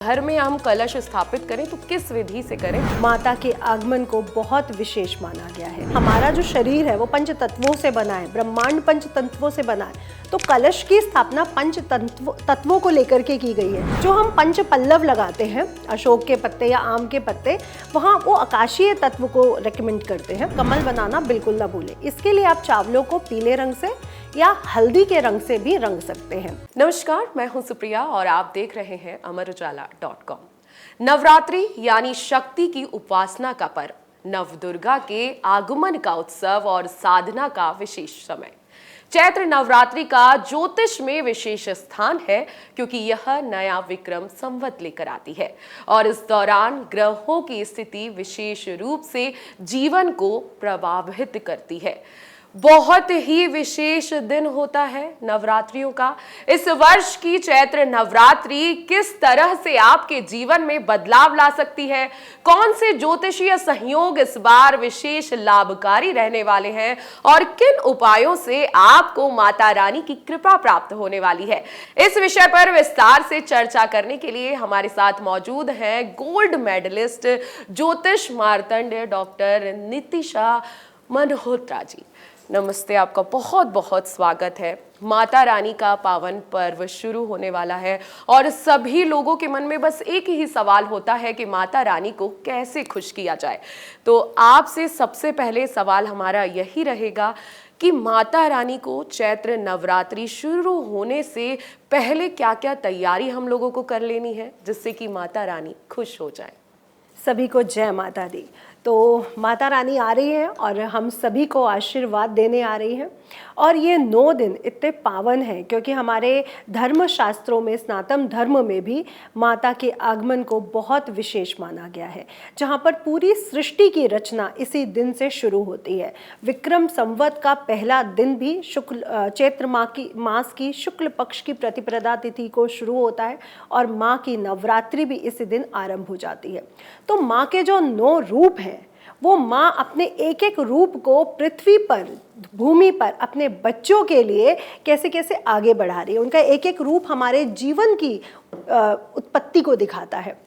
घर में हम कलश स्थापित करें तो किस विधि से करें? माता के आगमन को बहुत विशेष माना गया है। हमारा जो शरीर है वो पंच तत्वों से बना है, ब्रह्मांड पंच तत्वों से बना है। तो कलश की स्थापना पंच तत्वों को लेकर के की गई है। जो हम पंच पल्लव लगाते हैं, अशोक के पत्ते या आम के पत्ते, वहाँ वो आकाशीय तत्व को रेकमेंड करते हैं। कमल बनाना बिल्कुल ना भूलें। इसके लिए आप चावलों को पीले रंग से या हल्दी के रंग से भी रंग सकते हैं। नमस्कार, मैं हूं सुप्रिया और आप देख रहे हैं अमरउजाला.com। नवरात्रि यानी शक्ति की उपासना का पर्व, नवदुर्गा के आगमन का उत्सव और साधना का विशेष समय। चैत्र नवरात्रि का ज्योतिष में विशेष स्थान है क्योंकि यह नया विक्रम संवत लेकर आती है और इस दौरान ग्रहों की स्थिति विशेष रूप से जीवन को प्रभावित करती है। बहुत ही विशेष दिन होता है नवरात्रियों का। इस वर्ष की चैत्र नवरात्रि किस तरह से आपके जीवन में बदलाव ला सकती है, कौन से ज्योतिषीय संयोग इस बार विशेष लाभकारी रहने वाले हैं और किन उपायों से आपको माता रानी की कृपा प्राप्त होने वाली है, इस विषय पर विस्तार से चर्चा करने के लिए हमारे साथ मौजूद हैं गोल्ड मेडलिस्ट ज्योतिष मार्तंड डॉक्टर नितिशा मल्होत्रा जी। नमस्ते, आपका बहुत बहुत स्वागत है। माता रानी का पावन पर्व शुरू होने वाला है और सभी लोगों के मन में बस एक ही सवाल होता है कि माता रानी को कैसे खुश किया जाए। तो आपसे सबसे पहले सवाल हमारा यही रहेगा कि माता रानी को चैत्र नवरात्रि शुरू होने से पहले क्या क्या तैयारी हम लोगों को कर लेनी है जिससे कि माता रानी खुश हो जाए। सभी को जय माता दी। तो माता रानी आ रही है और हम सभी को आशीर्वाद देने आ रही है। और ये 9 दिन इतने पावन हैं क्योंकि हमारे धर्म शास्त्रों में, सनातन धर्म में भी माता के आगमन को बहुत विशेष माना गया है, जहाँ पर पूरी सृष्टि की रचना इसी दिन से शुरू होती है। विक्रम संवत का पहला दिन भी चैत्र मास की शुक्ल पक्ष की प्रतिपदा तिथि को शुरू होता है और माँ की नवरात्रि भी इसी दिन आरंभ हो जाती है। तो माँ के जो 9 रूप हैं, वो माँ अपने एक एक रूप को पृथ्वी पर, भूमि पर अपने बच्चों के लिए कैसे कैसे आगे बढ़ा रही है। उनका एक एक रूप हमारे जीवन की उत्पत्ति को दिखाता है।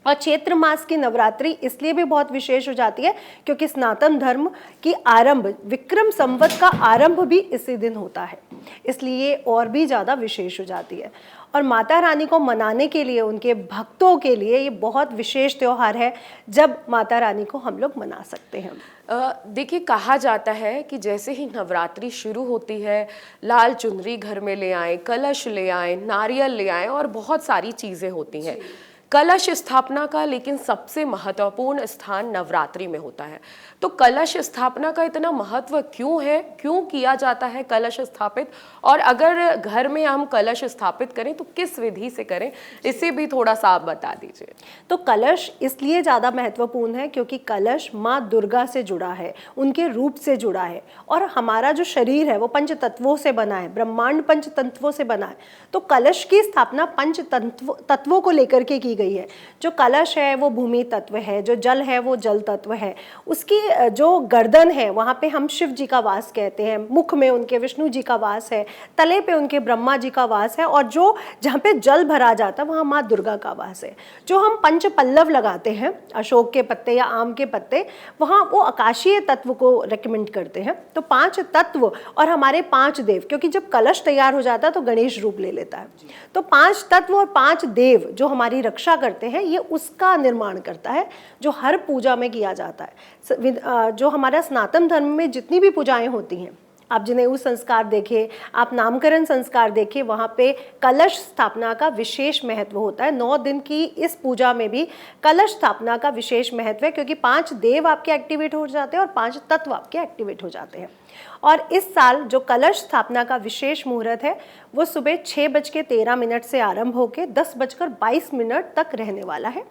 और चैत्र मास की नवरात्रि इसलिए भी बहुत विशेष हो जाती है क्योंकि सनातन धर्म की आरंभ, विक्रम संवत का आरंभ भी इसी दिन होता है, इसलिए और भी ज़्यादा विशेष हो जाती है। और माता रानी को मनाने के लिए, उनके भक्तों के लिए ये बहुत विशेष त्यौहार है जब माता रानी को हम लोग मना सकते हैं। देखिए, कहा जाता है कि जैसे ही नवरात्रि शुरू होती है, लाल चुनरी घर में ले आएं, कलश ले आएं, नारियल ले आएं और बहुत सारी चीज़ें होती हैं कलश स्थापना का। लेकिन सबसे महत्वपूर्ण स्थान नवरात्रि में होता है। तो कलश स्थापना का इतना महत्व क्यों है, क्यों किया जाता है कलश स्थापित, और अगर घर में हम कलश स्थापित करें तो किस विधि से करें, इसे भी थोड़ा सा आप बता दीजिए। तो कलश इसलिए ज़्यादा महत्वपूर्ण है क्योंकि कलश माँ दुर्गा से जुड़ा है, उनके रूप से जुड़ा है। और हमारा जो शरीर है वो पंच तत्वों से बना है, ब्रह्मांड पंच तत्वों से बना है। तो कलश की स्थापना पंच तत्वों को लेकर के की गई है। जो कलश है वो भूमि तत्व है, जो जल है वो जल तत्व है। उसकी जो गर्दन है वहाँ पे हम शिव जी का वास कहते हैं, मुख में उनके विष्णु जी का वास है, तले पे उनके ब्रह्मा जी का वास है, और जो जहाँ पे जल भरा जाता है वहाँ माँ दुर्गा का वास है। जो हम पंच पल्लव लगाते हैं, अशोक के पत्ते या आम के पत्ते, वहाँ वो आकाशीय तत्व को रेकमेंड करते हैं। तो 5 तत्व और हमारे 5 देव, क्योंकि जब कलश तैयार हो जाता है तो गणेश रूप ले लेता है। तो 5 तत्व और 5 देव जो हमारी रक्षा करते हैं, ये उसका निर्माण करता है जो हर पूजा में किया जाता है। जो हमारा सनातन धर्म में जितनी भी पूजाएं होती हैं, आप जनेऊ संस्कार देखें, आप नामकरण संस्कार देखें, वहाँ पे कलश स्थापना का विशेष महत्व होता है। 9 दिन की इस पूजा में भी कलश स्थापना का विशेष महत्व है क्योंकि 5 देव आपके एक्टिवेट हो जाते हैं और 5 तत्व आपके एक्टिवेट हो जाते हैं। और इस साल जो कलश स्थापना का विशेष मुहूर्त है वो सुबह 6:13 से आरंभ होकर 10:22 तक रहने वाला है।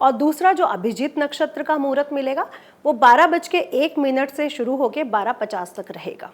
और दूसरा जो अभिजीत नक्षत्र का मुहूर्त मिलेगा वो 12:01 से शुरू होकर 12:50 तक रहेगा।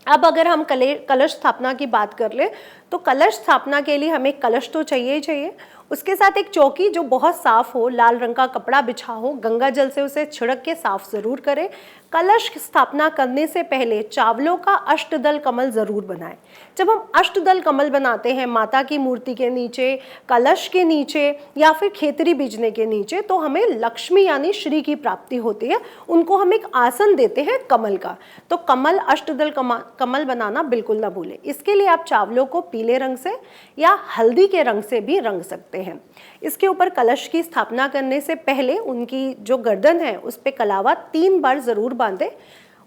अब अगर हम कलश स्थापना की बात कर ले तो कलश स्थापना के लिए हमें कलश तो चाहिए ही चाहिए, उसके साथ एक चौकी जो बहुत साफ हो, लाल रंग का कपड़ा बिछा हो, गंगा जल से उसे छिड़क के साफ जरूर करें। कलश स्थापना करने से पहले चावलों का अष्टदल कमल जरूर बनाएं। जब हम अष्टदल कमल बनाते हैं माता की मूर्ति के नीचे, कलश के नीचे या फिर खेतरी बीजने के नीचे, तो हमें लक्ष्मी यानी श्री की प्राप्ति होती है। उनको हम एक आसन देते हैं कमल का। तो कमल अष्टदल कमल बनाना बिल्कुल ना भूलें। इसके लिए आप चावलों को पीले रंग से या हल्दी के रंग से भी रंग सकते हैं। इसके ऊपर कलश की स्थापना करने से पहले उनकी जो गर्दन है उस पे कलावा 3 बार जरूर बांधे,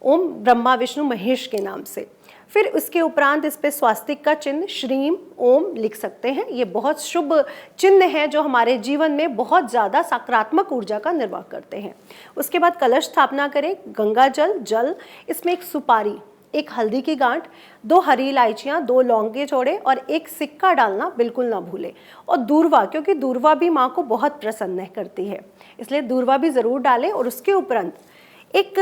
ओम ब्रह्मा विष्णु महेश के नाम से। फिर उसके उपरांत इस पे स्वास्तिक का चिन्ह श्रीम ओम लिख सकते हैं। ये बहुत शुभ चिन्ह है जो हमारे जीवन में बहुत ज़्यादा सकारात्मक ऊर्जा का निर्वाह करते हैं। उसके बाद कलश स्थापना करें। गंगा जल, इसमें एक सुपारी, एक हल्दी की गांठ, 2 हरी इलायचियाँ, 2 लौंगे छोड़े और एक सिक्का डालना बिल्कुल ना भूलें। और दूर्वा, क्योंकि दूर्वा भी माँ को बहुत प्रसन्न करती है, इसलिए दूर्वा भी ज़रूर डालें। और उसके उपरांत एक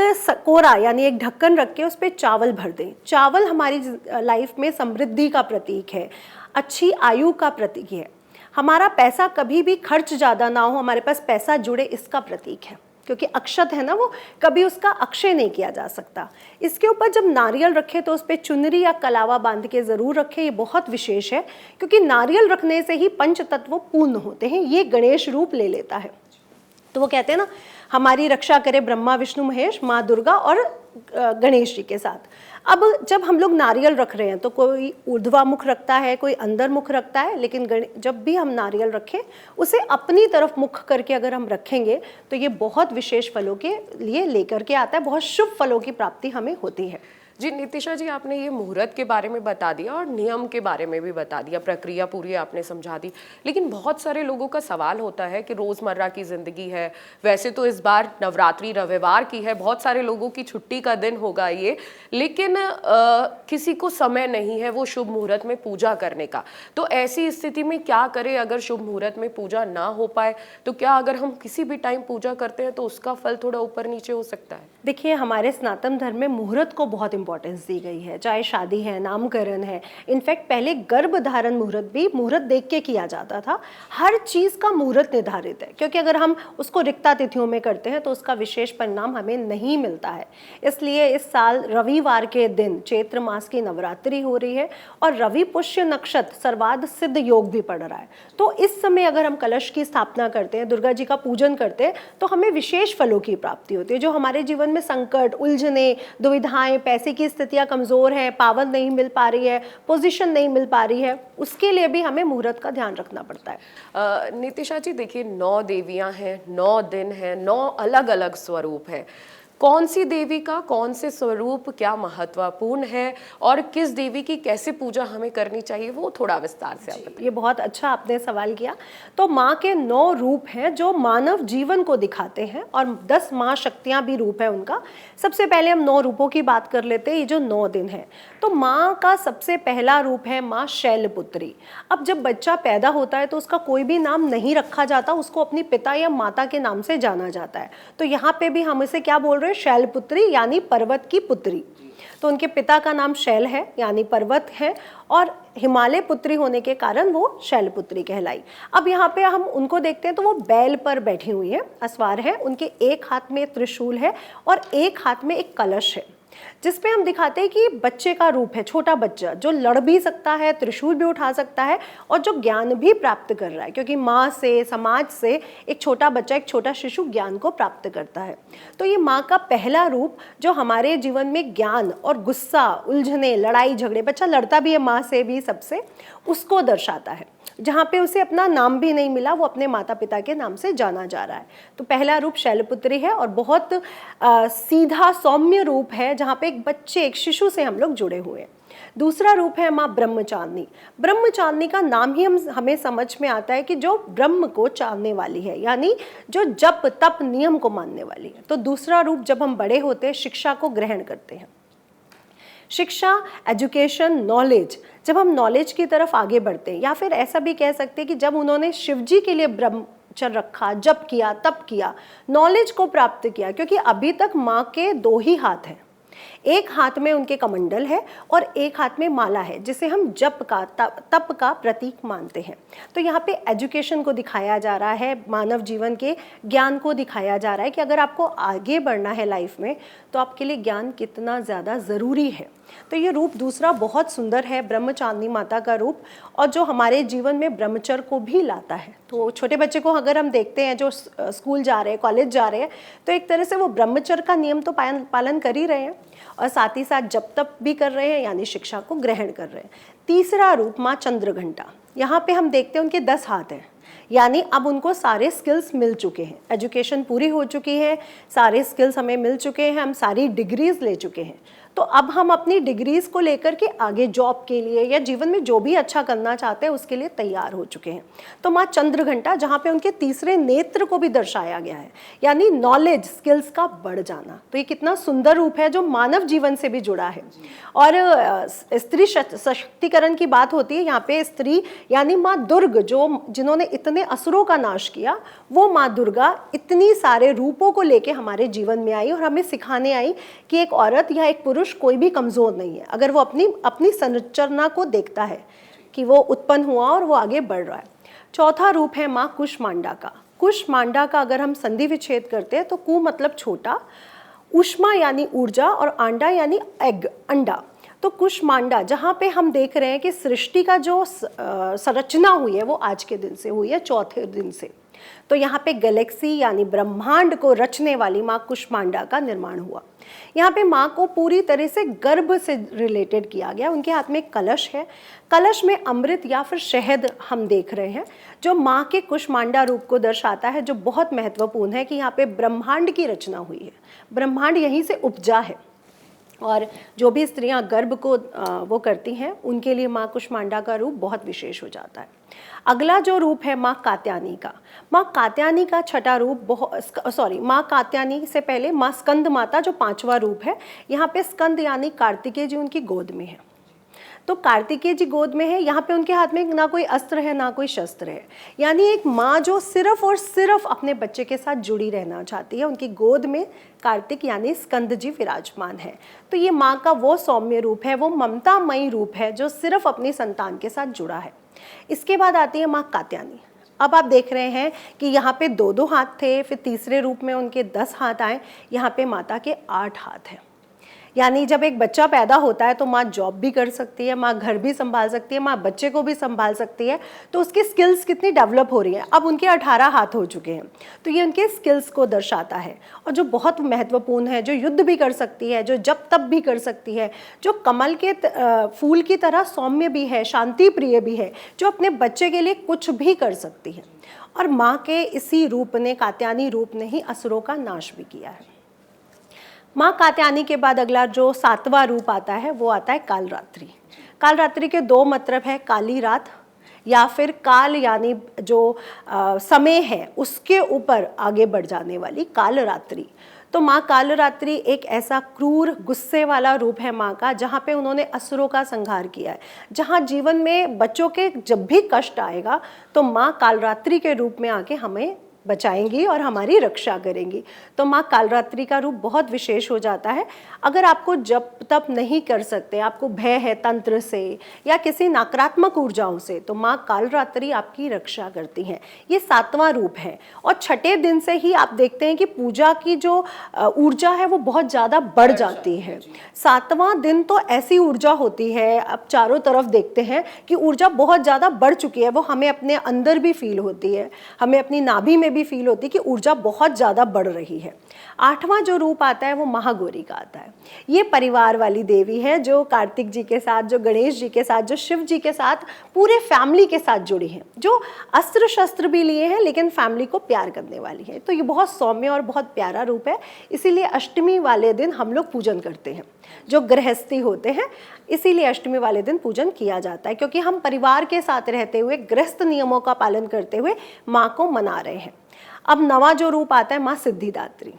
कोरा यानी एक ढक्कन रख के उस पर चावल भर दें। चावल हमारी लाइफ में समृद्धि का प्रतीक है, अच्छी आयु का प्रतीक है। हमारा पैसा कभी भी खर्च ज़्यादा ना हो, हमारे पास पैसा जुड़े, इसका प्रतीक है। क्योंकि अक्षत है ना, वो कभी उसका अक्षय नहीं किया जा सकता। इसके ऊपर जब नारियल रखें तो उस पर चुनरी या कलावा बांध के ज़रूर रखें। ये बहुत विशेष है क्योंकि नारियल रखने से ही पंच तत्व पूर्ण होते हैं। ये गणेश रूप ले लेता है। तो वो कहते हैं ना, हमारी रक्षा करे ब्रह्मा विष्णु महेश, माँ दुर्गा और गणेश जी के साथ। अब जब हम लोग नारियल रख रहे हैं तो कोई ऊर्ध्वामुख रखता है, कोई अंदर मुख रखता है, लेकिन जब भी हम नारियल रखें उसे अपनी तरफ मुख करके अगर हम रखेंगे तो ये बहुत विशेष फलों के लिए लेकर के आता है, बहुत शुभ फलों की प्राप्ति हमें होती है। जी नितिशा जी, आपने ये मुहूर्त के बारे में बता दिया और नियम के बारे में भी बता दिया, प्रक्रिया पूरी आपने समझा दी। लेकिन बहुत सारे लोगों का सवाल होता है कि रोज़मर्रा की ज़िंदगी है, वैसे तो इस बार नवरात्रि रविवार की है, बहुत सारे लोगों की छुट्टी का दिन होगा ये, लेकिन किसी को समय नहीं है वो शुभ मुहूर्त में पूजा करने का। तो ऐसी स्थिति में क्या करें अगर शुभ मुहूर्त में पूजा ना हो पाए? तो क्या अगर हम किसी भी टाइम पूजा करते हैं तो उसका फल थोड़ा ऊपर नीचे हो सकता है? देखिए, हमारे सनातन धर्म में मुहूर्त को बहुत इंपॉर्टेंस दी गई है, चाहे शादी है, नामकरण है। इनफैक्ट पहले गर्भ धारण मुहूर्त भी मुहूर्त देख के किया जाता था। हर चीज़ का मुहूर्त निर्धारित है, क्योंकि अगर हम उसको रिक्ता तिथियों में करते हैं तो उसका विशेष परिणाम हमें नहीं मिलता है। इसलिए इस साल रविवार के दिन चैत्र मास की नवरात्रि हो रही है और रवि पुष्य नक्षत्र सर्वाध सिद्ध योग भी पड़ रहा है। तो इस समय अगर हम कलश की स्थापना करते हैं, दुर्गा जी का पूजन करते हैं, तो हमें विशेष फलों की प्राप्ति होती है। जो हमारे जीवन में संकट, उलझने, दुविधाएं, पैसे की स्थितियां कमजोर है, पावन नहीं मिल पा रही है, पोजीशन नहीं मिल पा रही है, उसके लिए भी हमें मुहूर्त का ध्यान रखना पड़ता है। नितिशा जी देखिए, 9 देवियां हैं, 9 दिन हैं, 9 अलग अलग स्वरूप है। कौन सी देवी का कौन से स्वरूप क्या महत्वपूर्ण है और किस देवी की कैसे पूजा हमें करनी चाहिए, वो थोड़ा विस्तार से आप बताइए। ये बहुत अच्छा आपने सवाल किया। तो माँ के 9 रूप हैं जो मानव जीवन को दिखाते हैं और 10 माँ शक्तियाँ भी रूप है उनका। सबसे पहले हम 9 रूपों की बात कर लेते हैं। ये जो 9 दिन है, तो माँ का सबसे पहला रूप है माँ शैलपुत्री। अब जब बच्चा पैदा होता है तो उसका कोई भी नाम नहीं रखा जाता, उसको अपनी पिता या माता के नाम से जाना जाता है। तो यहाँ पे भी हम इसे क्या बोल रहे हैं? शैलपुत्री यानी पर्वत की पुत्री। तो उनके पिता का नाम शैल है यानी पर्वत है और हिमालय पुत्री होने के कारण वो शैलपुत्री कहलाई। अब यहाँ पे हम उनको देखते हैं तो वो बैल पर बैठी हुई है, अस्वार है, उनके एक हाथ में त्रिशूल है और एक हाथ में एक कलश है, जिसपे हम दिखाते हैं कि बच्चे का रूप है, छोटा बच्चा जो लड़ भी सकता है, त्रिशूल भी उठा सकता है और जो ज्ञान भी प्राप्त कर रहा है, क्योंकि माँ से, समाज से एक छोटा बच्चा, एक छोटा शिशु ज्ञान को प्राप्त करता है। तो ये माँ का पहला रूप जो हमारे जीवन में ज्ञान और गुस्सा, उलझने, लड़ाई झगड़े, बच्चा लड़ता भी है माँ से भी, सबसे, उसको दर्शाता है। जहाँ पे उसे अपना नाम भी नहीं मिला, वो अपने माता पिता के नाम से जाना जा रहा है। तो पहला रूप शैलपुत्री है और बहुत सीधा सौम्य रूप है, जहाँ पे एक बच्चे, एक शिशु से हम लोग जुड़े हुए हैं। दूसरा रूप है माँ ब्रह्मचारिणी। ब्रह्मचारिणी का नाम ही हमें समझ में आता है कि जो ब्रह्म को चाहने वाली है, यानी जो जप तप नियम को मानने वाली है। तो दूसरा रूप, जब हम बड़े होते हैं, शिक्षा को ग्रहण करते हैं, शिक्षा, एजुकेशन, नॉलेज, जब हम नॉलेज की तरफ आगे बढ़ते हैं, या फिर ऐसा भी कह सकते हैं कि जब उन्होंने शिव जी के लिए ब्रह्मचर्य रखा, जप किया, तप किया, नॉलेज को प्राप्त किया, क्योंकि अभी तक माँ के 2 ही हाथ हैं। एक हाथ में उनके कमंडल है और एक हाथ में माला है, जिसे हम जप का तप का प्रतीक मानते हैं। तो यहाँ पे एजुकेशन को दिखाया जा रहा है, मानव जीवन के ज्ञान को दिखाया जा रहा है कि अगर आपको आगे बढ़ना है लाइफ में तो आपके लिए ज्ञान कितना ज़्यादा ज़रूरी है। तो ये रूप दूसरा बहुत सुंदर है, ब्रह्मचारिणी माता का रूप, और जो हमारे जीवन में ब्रह्मचर्य को भी लाता है। तो छोटे बच्चे को अगर हम देखते हैं जो स्कूल जा रहे हैं, कॉलेज जा रहे हैं, तो एक तरह से वो ब्रह्मचर्य का नियम तो पालन कर ही रहे हैं और साथ ही साथ जप तप भी कर रहे हैं, यानी शिक्षा को ग्रहण कर रहे हैं। तीसरा रूप माँ चंद्रघंटा, यहाँ पे हम देखते हैं उनके 10 हाथ हैं, यानी अब उनको सारे स्किल्स मिल चुके हैं, एजुकेशन पूरी हो चुकी है, सारे स्किल्स हमें मिल चुके हैं, हम सारी डिग्रीज ले चुके हैं। तो अब हम अपनी डिग्रीज को लेकर के आगे जॉब के लिए या जीवन में जो भी अच्छा करना चाहते हैं उसके लिए तैयार हो चुके हैं। तो माँ चंद्रघंटा, जहाँ पे उनके तीसरे नेत्र को भी दर्शाया गया है, यानी नॉलेज स्किल्स का बढ़ जाना। तो ये कितना सुंदर रूप है जो मानव जीवन से भी जुड़ा है। और स्त्री सशक्तिकरण की बात होती है, यहाँ पे स्त्री यानी माँ दुर्ग, जो जिन्होंने इतने असुरों का नाश किया, वो माँ दुर्गा इतनी सारे रूपों को लेके हमारे जीवन में आई और हमें सिखाने आई कि एक औरत या एक पुरुष कोई भी कमजोर नहीं है, अगर वो अपनी संरचना को देखता है कि वो उत्पन्न हुआ और वो आगे बढ़ रहा है। चौथा रूप है माँ कुष्मांडा का। कुष्मांडा का अगर हम संधि विच्छेद करते हैं तो कु मतलब छोटा, उष्मा यानी ऊर्जा और आंडा यानी एग, अंडा। तो कुष्मांडा, जहाँ पे हम देख रहे हैं कि सृष्टि का जो संरचना हुई है वो आज के दिन से हुई है, चौथे दिन से। तो यहाँ पे गैलेक्सी यानी ब्रह्मांड को रचने वाली माँ कुष्मांडा का निर्माण हुआ। यहाँ पे माँ को पूरी तरह से गर्भ से रिलेटेड किया गया। उनके हाथ में कलश है, कलश में अमृत या फिर शहद हम देख रहे हैं, जो माँ के कुष्मांडा रूप को दर्शाता है, जो बहुत महत्वपूर्ण है कि यहाँ पे ब्रह्मांड की रचना हुई है, ब्रह्मांड यहीं से उपजा है। और जो भी स्त्रियां गर्भ को वो करती हैं उनके लिए माँ कुष्मांडा का रूप बहुत विशेष हो जाता है। अगला जो रूप है माँ कात्यायनी का। माँ कात्यायनी का छठा रूप माँ कात्यायनी से पहले माँ स्कंद माता जो 5वां रूप है। यहाँ पे स्कंद यानी कार्तिकेय जी उनकी गोद में है। तो कार्तिकेय जी गोद में है, यहाँ पे उनके हाथ में ना कोई अस्त्र है ना कोई शस्त्र है, यानी एक माँ जो सिर्फ और सिर्फ अपने बच्चे के साथ जुड़ी रहना चाहती है। उनकी गोद में कार्तिक यानी स्कंद जी विराजमान है। तो ये माँ का वो सौम्य रूप है, वो ममतामयी रूप है जो सिर्फ अपनी संतान के साथ जुड़ा है। इसके बाद आती है माँ कात्यायनी। अब आप देख रहे हैं कि यहाँ पे 2-2 हाथ थे, फिर तीसरे रूप में उनके 10 हाथ आए, यहाँ पे माता के 8 हाथ हैं। यानी जब एक बच्चा पैदा होता है तो माँ जॉब भी कर सकती है, माँ घर भी संभाल सकती है, माँ बच्चे को भी संभाल सकती है। तो उसकी स्किल्स कितनी डेवलप हो रही है। अब उनके 18 हाथ हो चुके हैं, तो ये उनके स्किल्स को दर्शाता है। और जो बहुत महत्वपूर्ण है, जो युद्ध भी कर सकती है, जो जप तप भी कर सकती है, जो कमल के फूल की तरह सौम्य भी है, शांति प्रिय भी है, जो अपने बच्चे के लिए कुछ भी कर सकती है। और माँ के इसी रूप ने, कात्यायनी रूप ने ही असुरों का नाश भी किया है। माँ कात्यायनी के बाद अगला जो 7वां रूप आता है वो आता है कालरात्रि। कालरात्रि के 2 मतलब है, काली रात या फिर काल यानी जो समय है उसके ऊपर आगे बढ़ जाने वाली कालरात्रि। तो माँ कालरात्रि एक ऐसा क्रूर गुस्से वाला रूप है माँ का, जहाँ पे उन्होंने असुरों का संहार किया है। जहाँ जीवन में बच्चों के जब भी कष्ट आएगा तो माँ कालरात्रि के रूप में आके हमें बचाएंगी और हमारी रक्षा करेंगी। तो माँ कालरात्रि का रूप बहुत विशेष हो जाता है। अगर आपको जप तप नहीं कर सकते, आपको भय है तंत्र से या किसी नकारात्मक ऊर्जाओं से, तो माँ कालरात्रि आपकी रक्षा करती हैं। ये 7वां रूप है। और छठे दिन से ही आप देखते हैं कि पूजा की जो ऊर्जा है वो बहुत ज़्यादा बढ़ जाती है। 7वां दिन तो ऐसी ऊर्जा होती है, अब चारों तरफ देखते हैं कि ऊर्जा बहुत ज़्यादा बढ़ चुकी है। वो हमें अपने अंदर भी फील होती है, हमें अपनी नाभि में भी फील होती है कि ऊर्जा बहुत ज़्यादा बढ़ रही है। 8वां जो रूप आता है वो महागौरी का आता है। ये परिवार वाली देवी है जो कार्तिक जी के साथ, जो गणेश जी के साथ, जो शिव जी के साथ, पूरे फैमिली के साथ जुड़ी हैं, जो अस्त्र शस्त्र भी लिए हैं लेकिन फैमिली को प्यार करने वाली है। तो ये बहुत सौम्य और बहुत प्यारा रूप है। इसीलिए अष्टमी वाले दिन हम लोग पूजन करते हैं, जो गृहस्थी होते हैं, इसीलिए अष्टमी वाले दिन पूजन किया जाता है, क्योंकि हम परिवार के साथ रहते हुए गृहस्थ नियमों का पालन करते हुए माँ को मना रहे हैं। अब नवा जो रूप आता है माँ सिद्धिदात्री।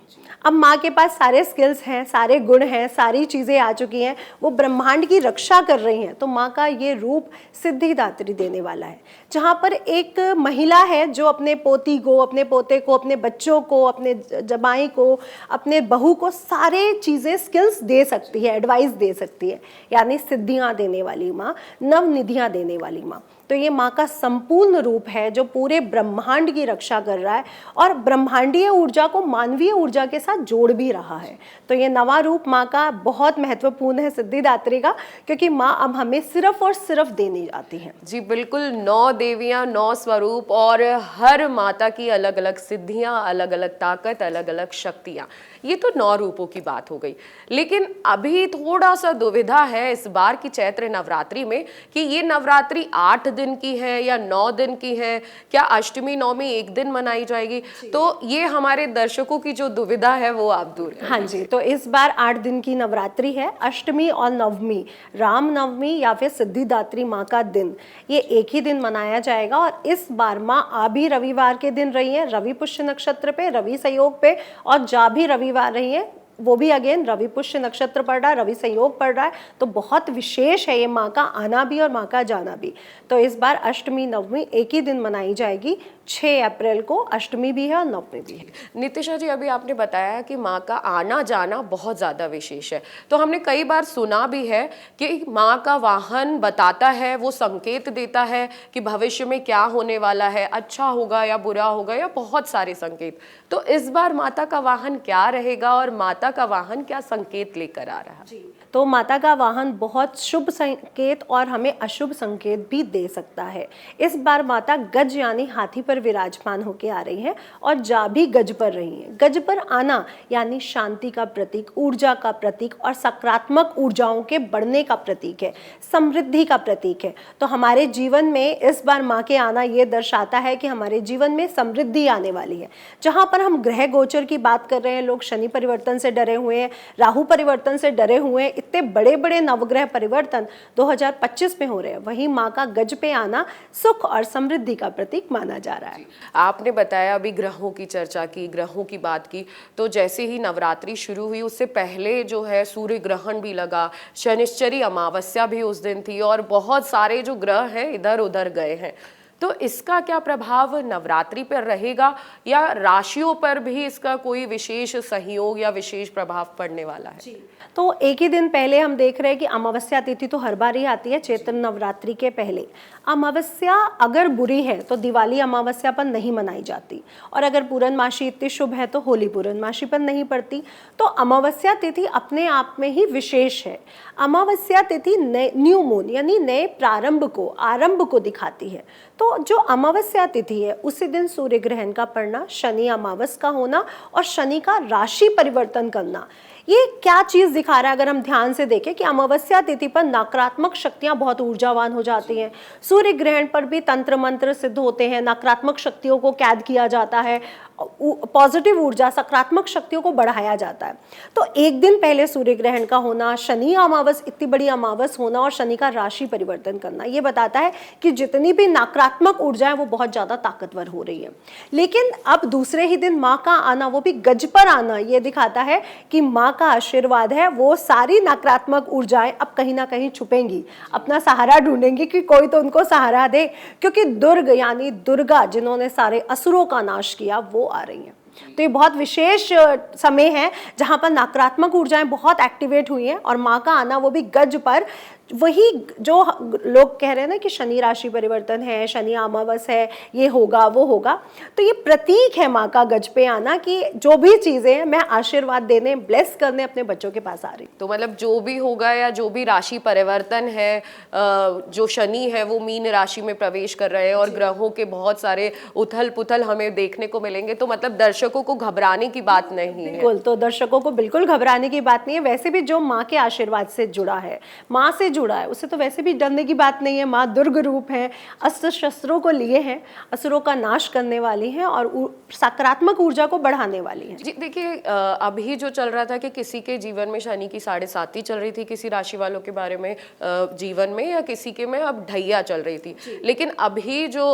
अब माँ के पास सारे स्किल्स हैं, सारे गुण हैं, सारी चीज़ें आ चुकी हैं, वो ब्रह्मांड की रक्षा कर रही हैं। तो माँ का ये रूप सिद्धिदात्री देने वाला है, जहाँ पर एक महिला है जो अपने पोती को, अपने पोते को, अपने बच्चों को, अपने जमाई को, अपने बहू को सारे चीज़ें स्किल्स दे सकती है, एडवाइस दे सकती है, यानी सिद्धियाँ देने वाली माँ, नवनिधियाँ देने वाली माँ। तो ये माँ का संपूर्ण रूप है जो पूरे ब्रह्मांड की रक्षा कर रहा है और ब्रह्मांडीय ऊर्जा को मानवीय ऊर्जा के साथ जोड़ भी रहा है। तो ये नवा रूप माँ का बहुत महत्वपूर्ण है सिद्धिदात्री का, क्योंकि माँ अब हमें सिर्फ और सिर्फ देने आती है। जी बिल्कुल, 9 देवियां, 9 स्वरूप और हर माता की अलग अलग सिद्धियां, अलग अलग ताकत, अलग अलग शक्तियां। ये तो 9 रूपों की बात हो गई, लेकिन अभी थोड़ा सा दुविधा है इस बार की चैत्र नवरात्रि में कि ये नवरात्रि 8 दिन की है या 9 दिन की है, क्या अष्टमी नवमी एक दिन मनाई जाएगी? तो ये हमारे दर्शकों की जो दुविधा है वो आप दूर करें। हाँ जी, तो इस बार 8 दिन की नवरात्रि है। अष्टमी और नवमी, राम नवमी या फिर सिद्धिदात्री माँ का दिन, ये एक ही दिन मनाया जाएगा। और इस बार माँ आ भी रविवार के दिन रही है, रवि पुष्य नक्षत्र पे, रवि संयोग पे, और जा भी रविवार रही है, वो भी अगेन रवि पुष्य नक्षत्र पड़ रहा है, रवि संयोग पड़ रहा है। तो बहुत विशेष है ये माँ का आना भी और माँ का जाना भी। तो इस बार अष्टमी नवमी एक ही दिन मनाई जाएगी। 6 अप्रैल को अष्टमी भी है और नवमी भी है। नितिशा जी, अभी आपने बताया कि माँ का आना जाना बहुत ज़्यादा विशेष है, तो हमने कई बार सुना भी है कि माँ का वाहन बताता है, वो संकेत देता है कि भविष्य में क्या होने वाला है, अच्छा होगा या बुरा होगा, या बहुत सारे संकेत। तो इस बार माता का वाहन क्या रहेगा और माता का वाहन क्या संकेत लेकर आ रहा है? तो माता का वाहन बहुत शुभ संकेत और हमें अशुभ संकेत भी दे सकता है। इस बार माता गज यानी हाथी पर विराजमान होके आ रही है और जा भी गज पर रही है। गज पर आना यानी शांति का प्रतीक, ऊर्जा का प्रतीक और सकारात्मक ऊर्जाओं के बढ़ने का प्रतीक है, समृद्धि का प्रतीक है। तो हमारे जीवन में इस बार माँ के आना ये दर्शाता है कि हमारे जीवन में समृद्धि आने वाली है। जहाँ पर हम ग्रह गोचर की बात कर रहे हैं, लोग शनि परिवर्तन से डरे हुए हैं, राहु परिवर्तन से डरे हुए हैं, इतने बड़े बड़े नवग्रह परिवर्तन 2025 में हो रहे हैं, वहीं माँ का गज पे आना सुख और समृद्धि का प्रतीक माना जा रहा है। आपने बताया, अभी ग्रहों की चर्चा की, ग्रहों की बात की, तो जैसे ही नवरात्रि शुरू हुई उससे पहले जो है सूर्य ग्रहण भी लगा, शनिश्चरी अमावस्या भी उस दिन थी और बहुत सारे जो ग्रह हैं इधर उधर गए हैं। तो इसका क्या प्रभाव नवरात्रि पर रहेगा या राशियों पर भी इसका कोई विशेष सहयोग या विशेष प्रभाव पड़ने वाला है? तो एक ही दिन पहले हम देख रहे हैं कि अमावस्या तिथि तो हर बार ही आती है चैत्र नवरात्रि के पहले। अमावस्या अगर बुरी है तो दिवाली अमावस्या पर नहीं मनाई जाती, और अगर पूर्णमासी इतनी शुभ है तो होली पूर्णमासी पर नहीं पड़ती। तो अमावस्या तिथि अपने आप में ही विशेष है। अमावस्या तिथि न्यू मून यानी नए प्रारंभ को, आरंभ को दिखाती है। तो जो अमावस्या तिथि है उसी दिन सूर्य ग्रहण का पड़ना, शनि अमावस का होना और शनि का राशि परिवर्तन करना, ये क्या चीज दिखा रहा है? अगर हम ध्यान से देखें कि अमावस्या तिथि पर नकारात्मक शक्तियां बहुत ऊर्जावान हो जाती हैं, सूर्य ग्रहण पर भी तंत्र मंत्र सिद्ध होते हैं, नकारात्मक शक्तियों को कैद किया जाता है, पॉजिटिव ऊर्जा, सकारात्मक शक्तियों को बढ़ाया जाता है। तो एक दिन पहले सूर्य ग्रहण का होना, शनि अमावस, इतनी बड़ी अमावस होना और शनि का राशि परिवर्तन करना, ये बताता है कि जितनी भी नकारात्मक ऊर्जा है वो बहुत ज्यादा ताकतवर हो रही है। लेकिन अब दूसरे ही दिन माँ का आना, वो भी गज पर आना, ये दिखाता है कि माँ का आशीर्वाद है, वो सारी नकारात्मक ऊर्जाएं अब कहीं ना कहीं छुपेंगी, अपना सहारा ढूंढेंगी कि कोई तो उनको सहारा दे, क्योंकि दुर्ग यानी दुर्गा जिन्होंने सारे असुरों का नाश किया वो आ रही हैं। तो ये बहुत विशेष समय है जहां पर नकारात्मक ऊर्जाएं बहुत एक्टिवेट हुई हैं और माँ का आना वो भी गज पर, वही जो लोग कह रहे हैं ना कि शनि राशि परिवर्तन है, शनि अमावस है, ये होगा वो होगा, तो ये प्रतीक है माँ का गज पे आना कि जो भी चीजें हैं मैं आशीर्वाद देने, ब्लेस करने अपने बच्चों के पास आ रही। तो मतलब जो भी होगा या जो भी राशि परिवर्तन है, जो शनि है वो मीन राशि में प्रवेश कर रहे हैं और ग्रहों के बहुत सारे उथल पुथल हमें देखने को मिलेंगे, तो मतलब दर्शकों को घबराने की बात नहीं है। बिल्कुल, तो दर्शकों को बिल्कुल घबराने की बात नहीं है। वैसे भी जो माँ के आशीर्वाद से जुड़ा है, माँ से जुड़ा है, उससे तो वैसे भी डरने की बात नहीं है। माँ दुर्ग रूप है, अस्त्र शस्त्रों को लिए हैं, असुरों का नाश करने वाली हैं और सकारात्मक ऊर्जा को बढ़ाने वाली हैं। जी देखिए, अभी जो चल रहा था कि किसी के जीवन में शनि की 7.5 चल रही थी, किसी राशि वालों के बारे में जीवन में, या किसी के में अब ढैया चल रही थी। लेकिन अभी जो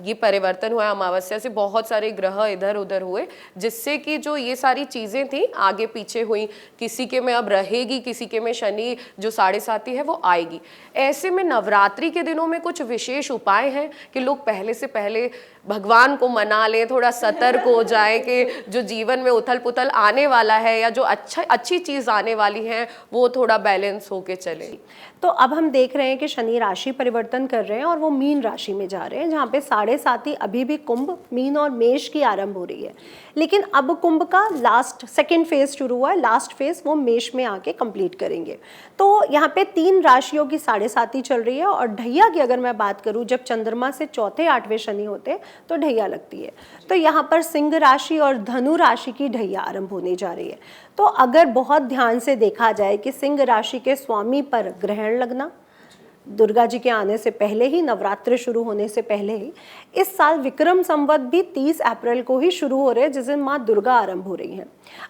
ये परिवर्तन हुआ अमावस्या से, बहुत सारे ग्रह इधर उधर हुए, जिससे कि जो ये सारी चीजें थी आगे पीछे हुई, किसी के में अब रहेगी, किसी के में शनि जो 7.5 है वो आएगी। ऐसे में नवरात्रि के दिनों में कुछ विशेष उपाय हैं कि लोग पहले से पहले भगवान को मना लें, थोड़ा सतर्क हो जाए कि जो जीवन में उथल पुथल आने वाला है या जो अच्छी चीज आने वाली है वो थोड़ा बैलेंस होके चले। तो अब हम देख रहे हैं कि शनि राशि परिवर्तन कर रहे हैं और वो मीन राशि में जा रहे हैं, जहाँ पे 7.5 अभी भी कुंभ, मीन और मेष की आरंभ हो रही है। लेकिन अब कुंभ का लास्ट सेकेंड फेज शुरू हुआ है, लास्ट फेज वो मेष में आके कंप्लीट करेंगे। तो यहाँ पे 3 राशियों की 7.5 चल रही है। और ढैया की अगर मैं बात करूँ, जब चंद्रमा से चौथे 8वें शनि होते हैं तो ढैया लगती है। तो यहाँ पर सिंह राशि और धनु राशि की ढैया आरंभ होने जा रही है। तो अगर बहुत ध्यान से देखा जाए कि सिंह राशि के स्वामी पर ग्रहण लगना, दुर्गा जी के आने से पहले ही, नवरात्र शुरू होने से पहले ही, इस साल विक्रम संवत भी 30 अप्रैल को ही शुरू हो रहे हैं, जिस दिन माँ दुर्गा आरंभ हो रही हैं।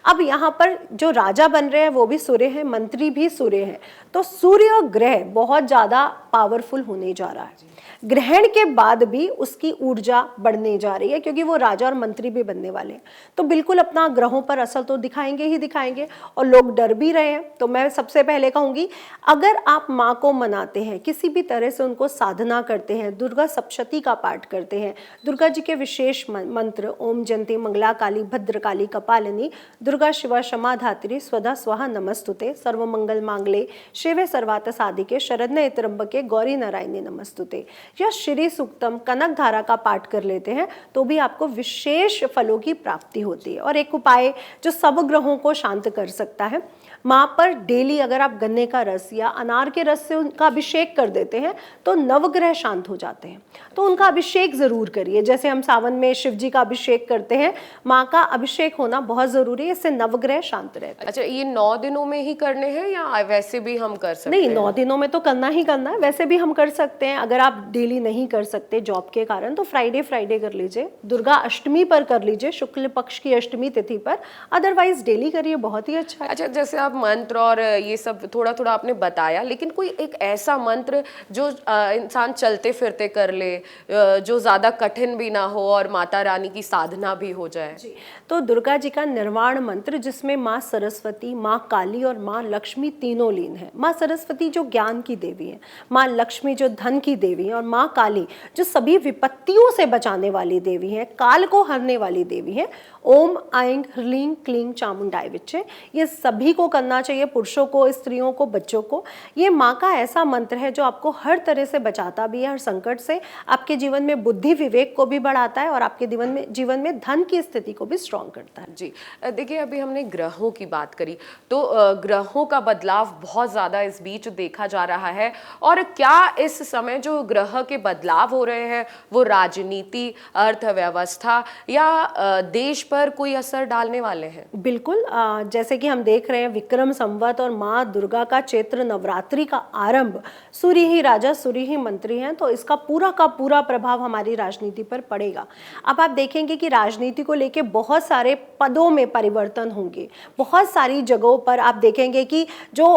अब यहाँ पर जो राजा बन रहे हैं वो भी सूर्य हैं, मंत्री भी सूर्य हैं। तो सूर्य ग्रह बहुत ज़्यादा पावरफुल होने जा रहा है। ग्रहण के बाद भी उसकी ऊर्जा बढ़ने जा रही है, क्योंकि वो राजा और मंत्री भी बनने वाले हैं। तो बिल्कुल अपना ग्रहों पर असर तो दिखाएंगे ही दिखाएंगे, और लोग डर भी रहे हैं। तो मैं सबसे पहले कहूँगी, अगर आप माँ को मनाते हैं, किसी भी तरह से उनको साधना करते हैं, दुर्गा सप्तशती का पाठ करते हैं, दुर्गा जी के विशेष मंत्र ओम जयंती मंगला काली भद्रकाली कपालिनी दुर्गा शिवा क्षमा धात्री स्वधा स्वाहा नमस्तुते सर्वमंगल मांगले शिवे सर्वार्थ साधिके शरण्ये त्र्यंबके गौरी नारायणी नमस्तुते, या श्री सूक्तम कनक धारा का पाठ कर लेते हैं तो भी आपको विशेष फलों की प्राप्ति होती है। और एक उपाय जो सब ग्रहों को शांत कर सकता है, माँ पर डेली अगर आप गन्ने का रस या अनार के रस से उनका अभिषेक कर देते हैं तो नवग्रह शांत हो जाते हैं। तो उनका अभिषेक जरूर करिए, जैसे हम सावन में शिव जी का अभिषेक करते हैं, माँ का अभिषेक होना बहुत जरूरी है, इससे नवग्रह शांत रहते हैं। अच्छा, ये 9 दिनों में ही करने हैं या वैसे भी हम कर सकते नहीं, हैं? 9 दिनों में तो करना ही करना है, वैसे भी हम कर सकते हैं। अगर आप डेली नहीं कर सकते जॉब के कारण तो फ्राइडे कर लीजिए, दुर्गा अष्टमी पर कर लीजिए, शुक्ल पक्ष की अष्टमी तिथि पर, अदरवाइज डेली करिए, बहुत ही अच्छा है। अच्छा, जैसे आप मंत्र और ये सब थोड़ा थोड़ा आपने बताया, लेकिन कोई एक ऐसा मंत्र जो इंसान चलते फिरते कर ले, जो ज़्यादा कठिन भी ना हो और माता रानी की साधना भी हो जाए? जी, तो दुर्गा जी का निर्वाण मंत्र, जिसमें माँ सरस्वती, माँ काली और माँ लक्ष्मी तीनों लीन है। माँ सरस्वती जो ज्ञान की देवी है, माँ लक्ष्मी जो धन की देवी है, और माँ काली जो सभी विपत्तियों से बचाने वाली देवी है, काल को हरने वाली देवी है। ओम ऐं ह्रीं क्लीं चामुंडाय विच्चे, ये सभी को करना चाहिए, पुरुषों को, स्त्रियों को, बच्चों को। ये माँ का ऐसा मंत्र है जो आपको हर तरह से बचाता भी है, हर संकट से, आपके जीवन में बुद्धि विवेक को भी बढ़ाता है और आपके जीवन में धन की स्थिति को भी स्ट्रॉन्ग करता है। जी देखिए, अभी हमने ग्रहों की बात करी, तो ग्रहों का बदलाव बहुत ज़्यादा इस बीच देखा जा रहा है। और क्या इस समय जो ग्रह के बदलाव हो रहे हैं वो राजनीति, अर्थव्यवस्था या देश पर कोई असर डालने वाले हैं? बिल्कुल, जैसे कि हम देख रहे हैं विक्रम संवत और माँ दुर्गा का चैत्र नवरात्रि का आरंभ, सूर्य ही राजा सूर्य ही मंत्री हैं, तो इसका पूरा का पूरा प्रभाव हमारी राजनीति पर पड़ेगा। अब आप देखेंगे कि राजनीति को लेके बहुत सारे पदों में परिवर्तन होंगे, बहुत सारी जगहों पर आप देखेंगे कि जो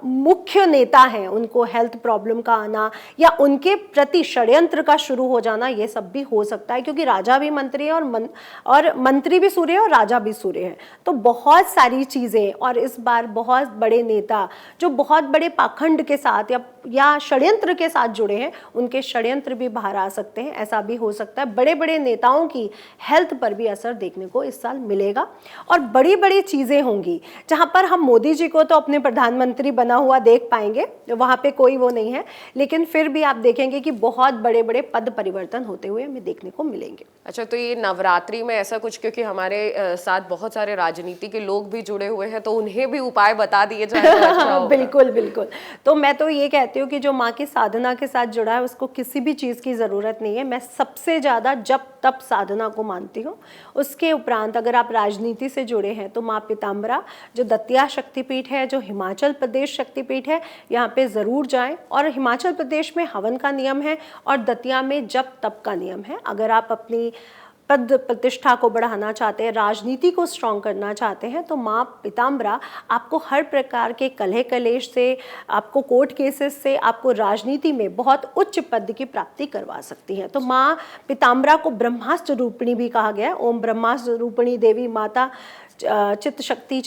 मुख्य नेता हैं उनको हेल्थ प्रॉब्लम का आना या उनके प्रति षड्यंत्र का शुरू हो जाना, ये सब भी हो सकता है, क्योंकि राजा भी मंत्री है और मंत्री भी सूर्य है और राजा भी सूर्य है। तो बहुत सारी चीजें, और इस बार बहुत बड़े नेता जो बहुत बड़े पाखंड के साथ या षड्यंत्र के साथ जुड़े हैं, उनके षड्यंत्र भी बाहर आ सकते हैं, ऐसा भी हो सकता है। बड़े बड़े नेताओं की हेल्थ पर भी असर देखने को इस साल मिलेगा और बड़ी बड़ी चीजें होंगी, जहां पर हम मोदी जी को तो अपने प्रधानमंत्री बना हुआ देख पाएंगे, वहां पे कोई वो नहीं है, लेकिन फिर भी आप देखेंगे कि बहुत बड़े बड़े पद परिवर्तन होते हुए हमें देखने को मिलेंगे। अच्छा, तो ये नवरात्रि में ऐसा कुछ, क्योंकि हमारे साथ बहुत सारे राजनीति के लोग भी जुड़े हुए हैं, तो उन्हें भी उपाय बता दिए जाए तो अच्छा होगा। बिल्कुल बिल्कुल, तो मैं तो ये कहती हूँ कि जो माँ की साधना के साथ जुड़ा है उसको किसी भी चीज़ की ज़रूरत नहीं है। मैं सबसे ज़्यादा जप तप साधना को मानती हूँ। उसके उपरांत अगर आप राजनीति से जुड़े हैं तो माँ पीताम्बरा जो दतिया शक्तिपीठ है, जो हिमाचल प्रदेश शक्तिपीठ है, यहाँ पे ज़रूर जाएं। और हिमाचल प्रदेश में हवन का नियम है और दतिया में जप तप का नियम है। अगर आप अपनी पद प्रतिष्ठा को बढ़ाना चाहते हैं, राजनीति को स्ट्रॉन्ग करना चाहते हैं, तो माँ पीताम्बरा आपको हर प्रकार के कलह कलेश से, आपको कोर्ट केसेस से, आपको राजनीति में बहुत उच्च पद की प्राप्ति करवा सकती हैं। तो माँ पीताम्बरा को ब्रह्मास्त्र रूपिणी भी कहा गया है। ओम ब्रह्मास्त्र रूपिणी देवी माता चित्त शक्ति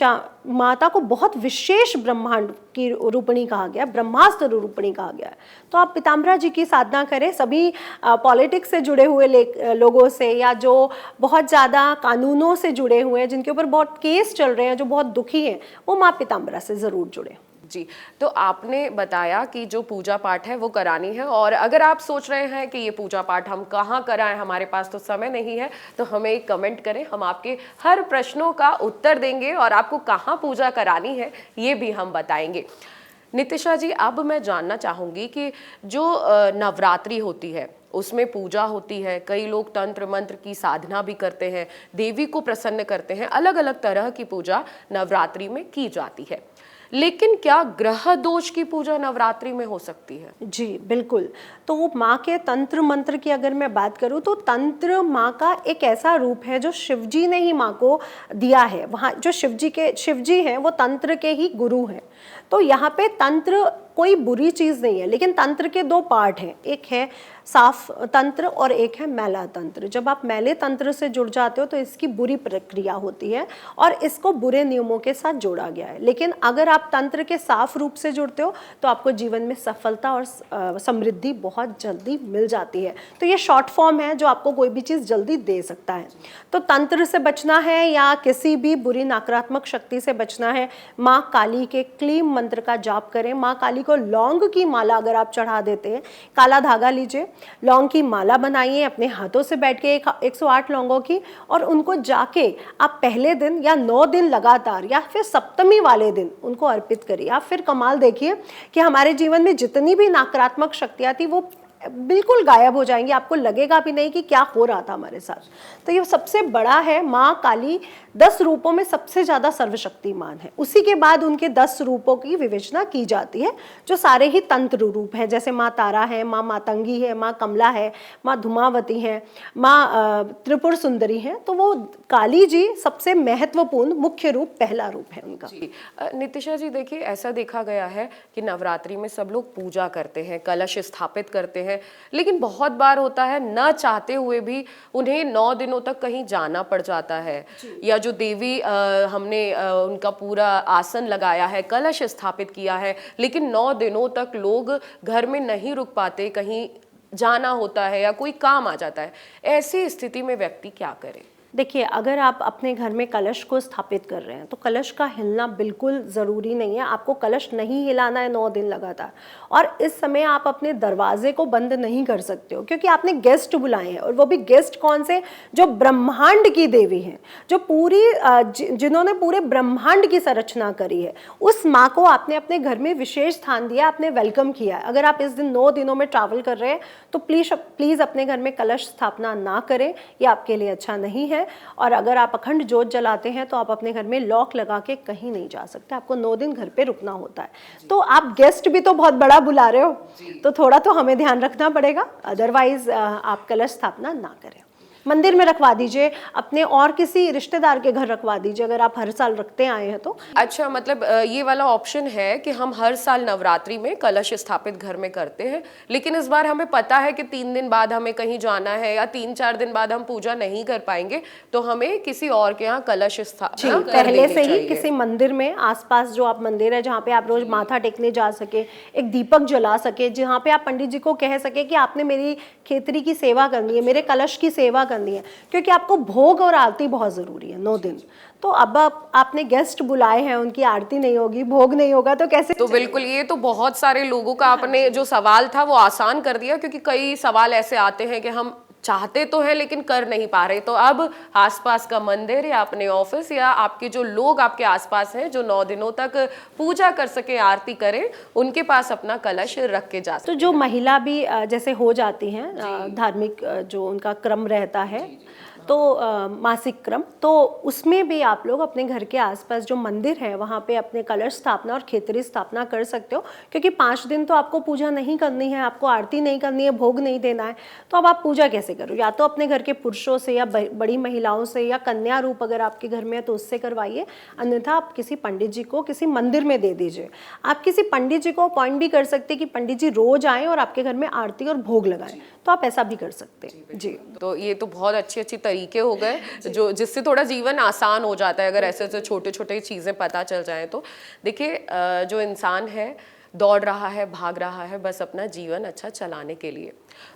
माता को बहुत विशेष ब्रह्मांड की रूपिणी कहा गया, ब्रह्मास्त्र रूपिणी कहा गया है। तो आप पीताम्बरा जी की साधना करें। सभी पॉलिटिक्स से जुड़े हुए लोगों से, या जो बहुत ज़्यादा कानूनों से जुड़े हुए हैं, जिनके ऊपर बहुत केस चल रहे हैं, जो बहुत दुखी हैं, वो माँ पीताम्बरा से ज़रूर जुड़े। जी, तो आपने बताया कि जो पूजा पाठ है वो करानी है, और अगर आप सोच रहे हैं कि ये पूजा पाठ हम कहाँ कराएं, हमारे पास तो समय नहीं है, तो हमें एक कमेंट करें, हम आपके हर प्रश्नों का उत्तर देंगे और आपको कहाँ पूजा करानी है ये भी हम बताएंगे। नितिशा जी, अब मैं जानना चाहूँगी कि जो नवरात्रि होती है उसमें पूजा होती है, कई लोग तंत्र मंत्र की साधना भी करते हैं, देवी को प्रसन्न करते हैं, अलग अलग तरह की पूजा नवरात्रि में की जाती है, लेकिन क्या ग्रह दोष की पूजा नवरात्रि में हो सकती है? जी बिल्कुल। तो वो माँ के तंत्र मंत्र की अगर मैं बात करूँ तो तंत्र माँ का एक ऐसा रूप है जो शिवजी ने ही माँ को दिया है। वहाँ जो शिवजी हैं वो तंत्र के ही गुरु हैं। तो यहाँ पे तंत्र कोई बुरी चीज़ नहीं है, लेकिन तंत्र के दो पार्ट हैं, एक है साफ तंत्र और एक है मैला तंत्र। जब आप मैले तंत्र से जुड़ जाते हो तो इसकी बुरी प्रक्रिया होती है और इसको बुरे नियमों के साथ जोड़ा गया है। लेकिन अगर आप तंत्र के साफ रूप से जुड़ते हो तो आपको जीवन में सफलता और समृद्धि बहुत जल्दी मिल जाती है। तो ये शॉर्ट फॉर्म है जो आपको कोई भी चीज़ जल्दी दे सकता है। तो तंत्र से बचना है या किसी भी बुरी नकारात्मक शक्ति से बचना है, माँ काली के क्लीम मंत्र का जाप करें। माँ काली को लौंग की माला अगर आप चढ़ा देते हैं, काला धागा लीजिए, लौंग की माला बनाइए अपने हाथों से बैठ के 108 लौंगों की, और उनको जाके आप पहले दिन या 9 दिन लगातार या फिर सप्तमी वाले दिन उनको अर्पित करिए। आप फिर कमाल देखिए कि हमारे जीवन में जितनी भी नकारात्मक शक्तियाँ थी वो बिल्कुल गायब हो जाएंगी। आपको लगेगा भी नहीं कि क्या हो रहा था हमारे साथ। तो ये सबसे बड़ा है, माँ काली 10 रूपों में सबसे ज़्यादा सर्वशक्तिमान है। उसी के बाद उनके 10 रूपों की विवेचना की जाती है जो सारे ही तंत्र रूप हैं, जैसे माँ तारा है, माँ मातंगी है, माँ कमला है, माँ धुमावती है, माँ त्रिपुर सुंदरी है। तो वो काली जी सबसे महत्वपूर्ण मुख्य रूप, पहला रूप है उनका। जी नितिशा जी, देखिए ऐसा देखा गया है कि नवरात्रि में सब लोग पूजा करते हैं, कलश स्थापित करते हैं, लेकिन बहुत बार होता है न चाहते हुए भी उन्हें 9 दिनों तक कहीं जाना पड़ जाता है, या जो देवी हमने उनका पूरा आसन लगाया है, कलश स्थापित किया है, लेकिन 9 दिनों तक लोग घर में नहीं रुक पाते, कहीं जाना होता है या कोई काम आ जाता है। ऐसी स्थिति में व्यक्ति क्या करे? देखिए, अगर आप अपने घर में कलश को स्थापित कर रहे हैं तो कलश का हिलना बिल्कुल ज़रूरी नहीं है। आपको कलश नहीं हिलाना है 9 दिन लगातार। और इस समय आप अपने दरवाजे को बंद नहीं कर सकते हो, क्योंकि आपने गेस्ट बुलाए हैं, और वो भी गेस्ट कौन से? जो ब्रह्मांड की देवी हैं, जो पूरी जिन्होंने पूरे ब्रह्मांड की संरचना करी है, उस माँ को आपने अपने घर में विशेष स्थान दिया, आपने वेलकम किया है। अगर आप इस दिन 9 दिनों में ट्रैवल कर रहे हैं तो प्लीज़ अपने घर में कलश स्थापना ना करें, ये आपके लिए अच्छा नहीं है। और अगर आप अखंड ज्योत जलाते हैं तो आप अपने घर में लॉक लगा के कहीं नहीं जा सकते, आपको 9 दिन घर पे रुकना होता है। तो आप गेस्ट भी तो बहुत बड़ा बुला रहे हो, तो थोड़ा तो हमें ध्यान रखना पड़ेगा। अदरवाइज आप कलश स्थापना ना करें। मंदिर में रखवा दीजिए, अपने और किसी रिश्तेदार के घर रखवा दीजिए अगर आप हर साल रखते आए हैं तो। अच्छा, मतलब ये वाला ऑप्शन है कि हम हर साल नवरात्रि में कलश स्थापित घर में करते हैं, लेकिन इस बार हमें पता है कि 3 दिन बाद हमें कहीं जाना है या 3-4 दिन बाद हम पूजा नहीं कर पाएंगे, तो हमें किसी और के यहाँ कलश स्थापना पहले से ही किसी मंदिर में, आसपास जो आप मंदिर है जहाँ पे आप रोज माथा टेकने जा सके, एक दीपक जला सके, जहाँ पे आप पंडित जी को कह सके कि आपने मेरी खेतरी की सेवा करनी है, मेरे कलश की सेवा करनी है, क्योंकि आपको भोग और आरती बहुत ज़रूरी है 9 दिन। तो अब आपने गेस्ट बुलाए हैं, उनकी आरती नहीं होगी, भोग नहीं होगा तो कैसे? तो बिल्कुल, ये तो बहुत सारे लोगों का आपने जो सवाल था वो आसान कर दिया, क्योंकि कई सवाल ऐसे आते हैं कि हम चाहते तो हैं लेकिन कर नहीं पा रहे, तो अब आसपास का मंदिर या अपने ऑफिस या आपके जो लोग आपके आसपास हैं जो 9 दिनों तक पूजा कर सके, आरती करें, उनके पास अपना कलश रख के जा सकते। तो जो महिला भी जैसे हो जाती हैं धार्मिक जो उनका क्रम रहता है तो मासिक क्रम, तो उसमें भी आप लोग अपने घर के आसपास जो मंदिर है वहाँ पे अपने कलश स्थापना और खेतरी स्थापना कर सकते हो, क्योंकि 5 दिन तो आपको पूजा नहीं करनी है, आपको आरती नहीं करनी है, भोग नहीं देना है, तो अब आप पूजा कैसे करो? या तो अपने घर के पुरुषों से या बड़ी महिलाओं से या कन्या रूप अगर आपके घर में है तो उससे करवाइए, अन्यथा आप किसी पंडित जी को किसी मंदिर में दे दीजिए। आप किसी पंडित जी को अपॉइंट भी कर सकते कि पंडित जी रोज आएँ और आपके घर में आरती और भोग लगाएं, तो आप ऐसा भी कर सकते हैं जी। तो ये तो बहुत अच्छी तरीके हो गए जो जिससे थोड़ा जीवन आसान हो जाता है, अगर ऐसे ऐसे छोटे छोटे चीज़ें पता चल जाएं तो। देखिए जो इंसान है दौड़ रहा है, भाग रहा है बस अपना जीवन अच्छा चलाने के लिए,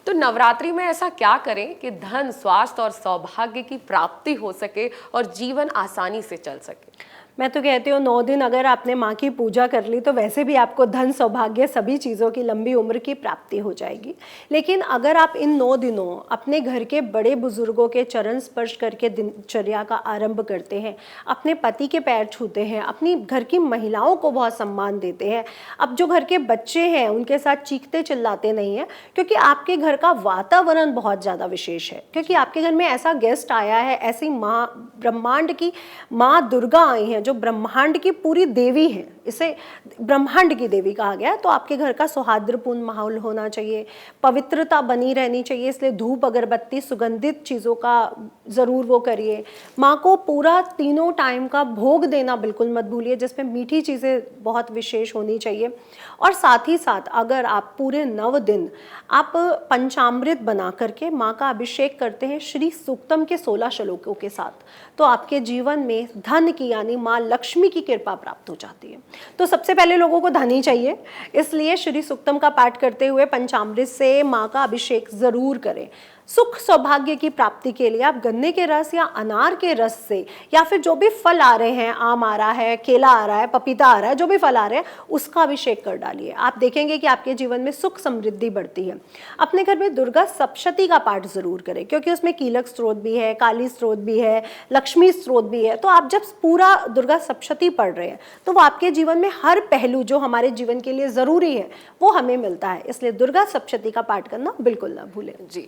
तो नवरात्रि में ऐसा क्या करें कि धन, स्वास्थ्य और सौभाग्य की प्राप्ति हो सके और जीवन आसानी से चल सके? मैं तो कहती हूँ 9 दिन अगर आपने माँ की पूजा कर ली तो वैसे भी आपको धन, सौभाग्य, सभी चीज़ों की लंबी उम्र की प्राप्ति हो जाएगी। लेकिन अगर आप इन 9 दिनों अपने घर के बड़े बुजुर्गों के चरण स्पर्श करके दिनचर्या का आरंभ करते हैं, अपने पति के पैर छूते हैं, अपनी घर की महिलाओं को बहुत सम्मान देते हैं, अब जो घर के बच्चे हैं उनके साथ चीखते चिल्लाते नहीं हैं, क्योंकि आपके घर का वातावरण बहुत ज़्यादा विशेष है, क्योंकि आपके घर में ऐसा गेस्ट आया है, ऐसी माँ, ब्रह्मांड की माँ दुर्गा आई हैं जो ब्रह्मांड की पूरी देवी है, इसे ब्रह्मांड की देवी कहा गया है। तो आपके घर का सौहार्दपूर्ण माहौल होना चाहिए, पवित्रता बनी रहनी चाहिए, इसलिए धूप, अगरबत्ती, सुगंधित चीज़ों का ज़रूर वो करिए। माँ को पूरा 3 टाइम का भोग देना बिल्कुल मत भूलिए, जिसमें मीठी चीज़ें बहुत विशेष होनी चाहिए। और साथ ही साथ अगर आप पूरे 9 दिन आप पंचामृत बना करके माँ का अभिषेक करते हैं श्री सूक्तम के 16 श्लोकों के साथ, तो आपके जीवन में धन की यानी माँ लक्ष्मी की कृपा प्राप्त हो जाती है। तो सबसे पहले लोगों को धन ही चाहिए, इसलिए श्री सूक्तम का पाठ करते हुए पंचामृत से माँ का अभिषेक जरूर करें। सुख सौभाग्य की प्राप्ति के लिए आप गन्ने के रस या अनार के रस से या फिर जो भी फल आ रहे हैं, आम आ रहा है, केला आ रहा है, पपीता आ रहा है, जो भी फल आ रहे हैं उसका अभिषेक कर डालिए। आप देखेंगे कि आपके जीवन में सुख समृद्धि बढ़ती है। अपने घर में दुर्गा सप्तशती का पाठ जरूर करें, क्योंकि उसमें कीलक स्त्रोत भी है, काली स्त्रोत भी है, लक्ष्मी स्त्रोत भी है। तो आप जब पूरा दुर्गा सप्तशती पढ़ रहे हैं तो वो आपके जीवन में हर पहलू जो हमारे जीवन के लिए ज़रूरी है वो हमें मिलता है, इसलिए दुर्गा सप्तशती का पाठ करना बिल्कुल ना भूलें जी।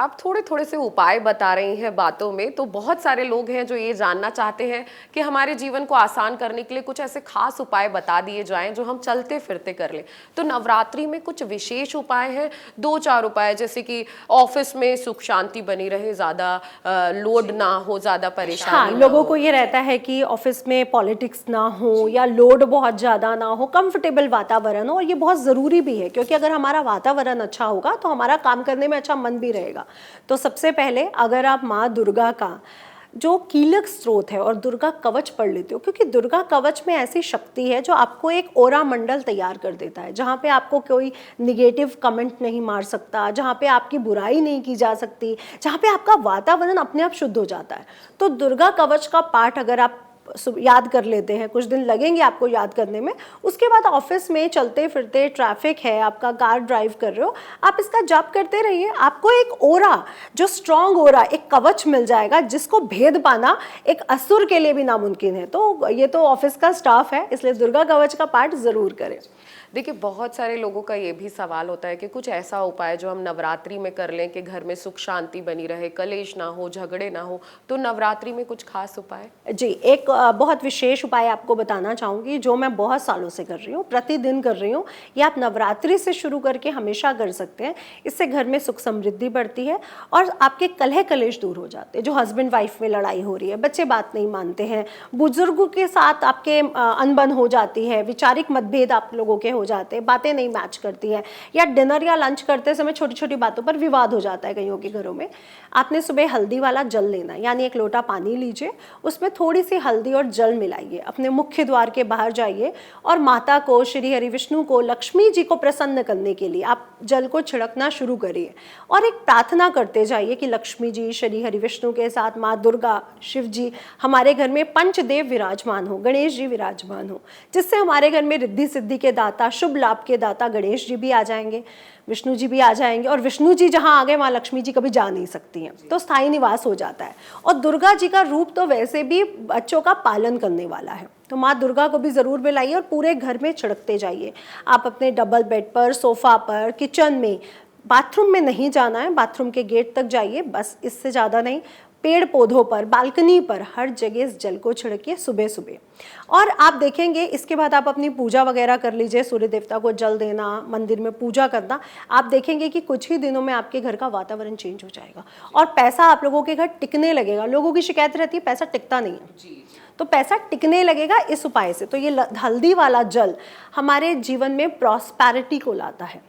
आप थोड़े से उपाय बता रही हैं बातों में, तो बहुत सारे लोग हैं जो ये जानना चाहते हैं कि हमारे जीवन को आसान करने के लिए कुछ ऐसे खास उपाय बता दिए जाएं जो हम चलते फिरते कर लें। तो नवरात्रि में कुछ विशेष उपाय हैं, 2-4 उपाय, जैसे कि ऑफिस में सुख शांति बनी रहे, ज़्यादा लोड ना हो, ज़्यादा परेशानी। हाँ, लोगों को ये रहता है कि ऑफिस में पॉलिटिक्स ना हो या लोड बहुत ज़्यादा ना हो, कंफर्टेबल वातावरण हो, और ये बहुत ज़रूरी भी है, क्योंकि अगर हमारा वातावरण अच्छा होगा तो हमारा काम करने में अच्छा मन भी रहेगा। तो सबसे पहले अगर आप माँ दुर्गा का जो कीलक स्त्रोत है और दुर्गा कवच पढ़ लेते हो, क्योंकि दुर्गा कवच में ऐसी शक्ति है जो आपको एक ओरा मंडल तैयार कर देता है, जहाँ पे आपको कोई निगेटिव कमेंट नहीं मार सकता, जहाँ पे आपकी बुराई नहीं की जा सकती, जहाँ पे आपका वातावरण अपने आप शुद्ध हो जाता है। तो दुर्गा कवच का पाठ अगर आप याद कर लेते हैं, कुछ दिन लगेंगे आपको याद करने में, उसके बाद ऑफिस में चलते फिरते, ट्रैफिक है, आपका कार ड्राइव कर रहे हो, आप इसका जाप करते रहिए, आपको एक ओरा, जो स्ट्रॉन्ग ओरा, एक कवच मिल जाएगा जिसको भेद पाना एक असुर के लिए भी नामुमकिन है। तो ये तो ऑफिस का स्टाफ है, इसलिए दुर्गा कवच का पाठ जरूर करें। देखिए बहुत सारे लोगों का ये भी सवाल होता है कि कुछ ऐसा उपाय जो हम नवरात्रि में कर लें कि घर में सुख शांति बनी रहे, कलेश ना हो, झगड़े ना हो, तो नवरात्रि में कुछ खास उपाय? जी, एक बहुत विशेष उपाय आपको बताना चाहूँगी जो मैं बहुत सालों से कर रही हूँ, प्रतिदिन कर रही हूँ। ये आप नवरात्रि से शुरू करके हमेशा कर सकते हैं। इससे घर में सुख समृद्धि बढ़ती है और आपके कलह कलेश दूर हो जाते हैं। जो हस्बैंड वाइफ में लड़ाई हो रही है, बच्चे बात नहीं मानते हैं, बुजुर्गों के साथ आपके अनबन हो जाती है, वैचारिक मतभेद आप लोगों के हो जाते हैं, बातें नहीं मैच करती हैं, या डिनर या लंच करते समय छोटी छोटी बातों पर विवाद हो जाता है कईयों के घरों में। आपने सुबह हल्दी वाला जल लेना, यानी 1 लोटा पानी लीजिए, उसमें थोड़ी सी हल्दी और जल मिलाइए, अपने मुख्य द्वार के बाहर जाइए और माता को, श्री हरि विष्णु को, लक्ष्मी जी को प्रसन्न करने के लिए आप जल को छिड़कना शुरू करिए और एक प्रार्थना करते जाइए कि लक्ष्मी जी, श्री हरि विष्णु के साथ माँ दुर्गा, शिव जी, हमारे घर में पंचदेव विराजमान हो, गणेश जी विराजमान हो, जिससे हमारे घर में रिद्धि सिद्धि के दाता शुभ लाभ के दाता गणेश जी भी आ जाएंगे, विष्णु जी भी आ जाएंगे, और विष्णु जी जहाँ आ गए वहाँ लक्ष्मी जी कभी जा नहीं सकती हैं, तो स्थायी निवास हो जाता है। और दुर्गा जी का रूप तो वैसे भी बच्चों का पालन करने वाला है, तो माँ दुर्गा को भी ज़रूर बुलाइए और पूरे घर में छिड़कते जाइए। आप अपने डबल बेड पर, सोफ़ा पर, किचन में, बाथरूम में नहीं जाना है, बाथरूम के गेट तक जाइए बस, इससे ज़्यादा नहीं। पेड़ पौधों पर, बालकनी पर, हर जगह इस जल को छिड़किए सुबह सुबह। और आप देखेंगे इसके बाद आप अपनी पूजा वगैरह कर लीजिए, सूर्य देवता को जल देना, मंदिर में पूजा करना। आप देखेंगे कि कुछ ही दिनों में आपके घर का वातावरण चेंज हो जाएगा और पैसा आप लोगों के घर टिकने लगेगा। लोगों की शिकायत रहती है पैसा टिकता नहीं है, तो पैसा टिकने लगेगा इस उपाय से। तो ये हल्दी वाला जल हमारे जीवन में प्रॉस्पेरिटी को लाता है,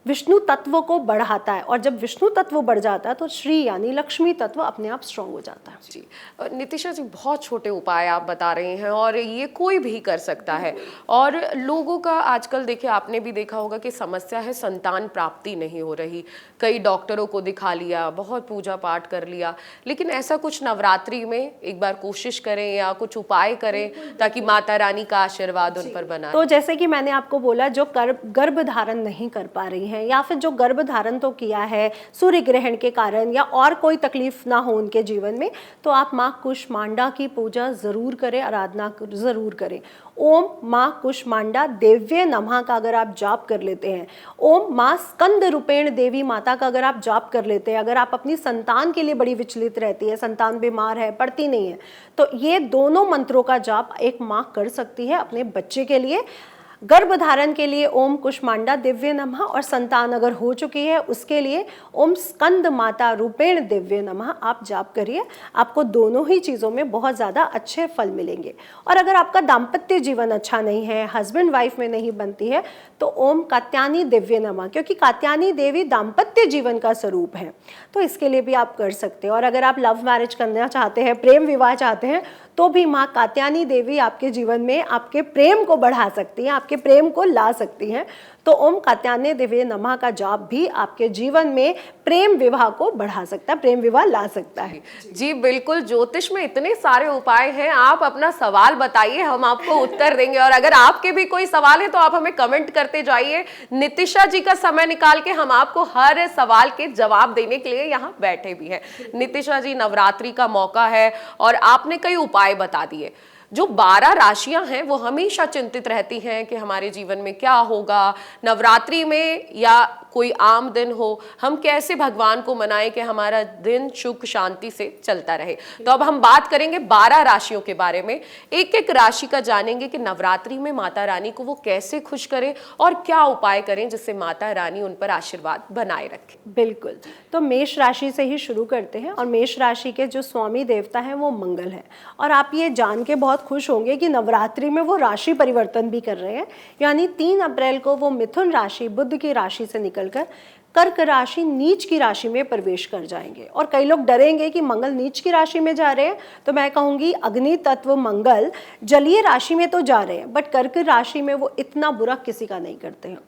विष्णु तत्व को बढ़ाता है, और जब विष्णु तत्व बढ़ जाता है तो श्री यानी लक्ष्मी तत्व अपने आप स्ट्रांग हो जाता है। जी नितिशा जी, बहुत छोटे उपाय आप बता रहे हैं और ये कोई भी कर सकता है। और लोगों का आजकल देखिए, आपने भी देखा होगा कि समस्या है संतान प्राप्ति नहीं हो रही। कई डॉक्टरों को दिखा लिया, बहुत पूजा पाठ कर लिया, लेकिन ऐसा कुछ नवरात्रि में एक बार कोशिश करें या कुछ उपाय करें ताकि माता रानी का आशीर्वाद उन पर बना। तो जैसे कि मैंने आपको बोला, जो गर्भ धारण नहीं कर पा रही हैं या फिर जो गर्भ धारण तो किया है सूर्य ग्रहण के कारण या और कोई तकलीफ ना हो उनके जीवन में, तो आप माँ कुष्मांडा की पूजा जरूर करें, आराधना जरूर करें। ओम माँ कुष्मांडा देव्य नमः का अगर आप जाप कर लेते हैं, ओम माँ स्कंद रूपेण देवी माता का अगर आप जाप कर लेते हैं, अगर आप अपनी संतान के लिए बड़ी विचलित रहती है, संतान बीमार है, पढ़ती नहीं है, तो ये दोनों मंत्रों का जाप एक माँ कर सकती है अपने बच्चे के लिए। गर्भ धारण के लिए ओम कुष्मांडा दिव्य नमः, और संतान अगर हो चुकी है उसके लिए ओम स्कंद माता रूपेण दिव्य नमः आप जाप करिए। आपको दोनों ही चीज़ों में बहुत ज़्यादा अच्छे फल मिलेंगे। और अगर आपका दाम्पत्य जीवन अच्छा नहीं है, हस्बैंड वाइफ में नहीं बनती है, तो ओम कात्यायनी दिव्य नमः, क्योंकि कात्यायनी देवी दाम्पत्य जीवन का स्वरूप है, तो इसके लिए भी आप कर सकते हैं। और अगर आप लव मैरिज करना चाहते हैं, प्रेम विवाह चाहते हैं, तो भी माँ कात्यायनी देवी आपके जीवन में आपके प्रेम को बढ़ा सकती हैं, आपके प्रेम को ला सकती हैं। तो ओम कात्यायनी देवी नमः का जाप भी आपके जीवन में प्रेम विवाह को बढ़ा सकता है, प्रेम विवाह ला सकता है। जी बिल्कुल, ज्योतिष में इतने सारे उपाय हैं। आप अपना सवाल बताइए, हम आपको उत्तर देंगे। और अगर आपके भी कोई सवाल है तो आप हमें कमेंट करते जाइए। नितिशा जी का समय निकाल के हम आपको हर सवाल के जवाब देने के लिए यहाँ बैठे भी हैं। नितिशा जी, नवरात्रि का मौका है और आपने कई उपाय बता दिए। जो 12 राशियां हैं वो हमेशा चिंतित रहती हैं कि हमारे जीवन में क्या होगा, नवरात्रि में या कोई आम दिन हो, हम कैसे भगवान को मनाएं कि हमारा दिन सुख शांति से चलता रहे। तो अब हम बात करेंगे 12 राशियों के बारे में, एक एक राशि का जानेंगे कि नवरात्रि में माता रानी को वो कैसे खुश करें और क्या उपाय करें जिससे माता रानी उन पर आशीर्वाद बनाए रखें। बिल्कुल, तो मेष राशि से ही शुरू करते हैं। और मेष राशि के जो स्वामी देवता हैं वो मंगल है। और आप ये जान के बहुत खुश होंगे कि नवरात्रि में वो राशि परिवर्तन भी कर रहे हैं, यानी 3 अप्रैल को वो मिथुन राशि, बुध की राशि से निकलकर कर्क राशि, नीच की राशि में प्रवेश कर जाएंगे। और कई लोग डरेंगे कि मंगल नीच की राशि में जा रहे हैं, तो मैं कहूंगी अग्नि तत्व मंगल जलीय राशि में तो जा रहे हैं, बट कर्क राशि में वो इतना बुरा किसी का नहीं करते हैं।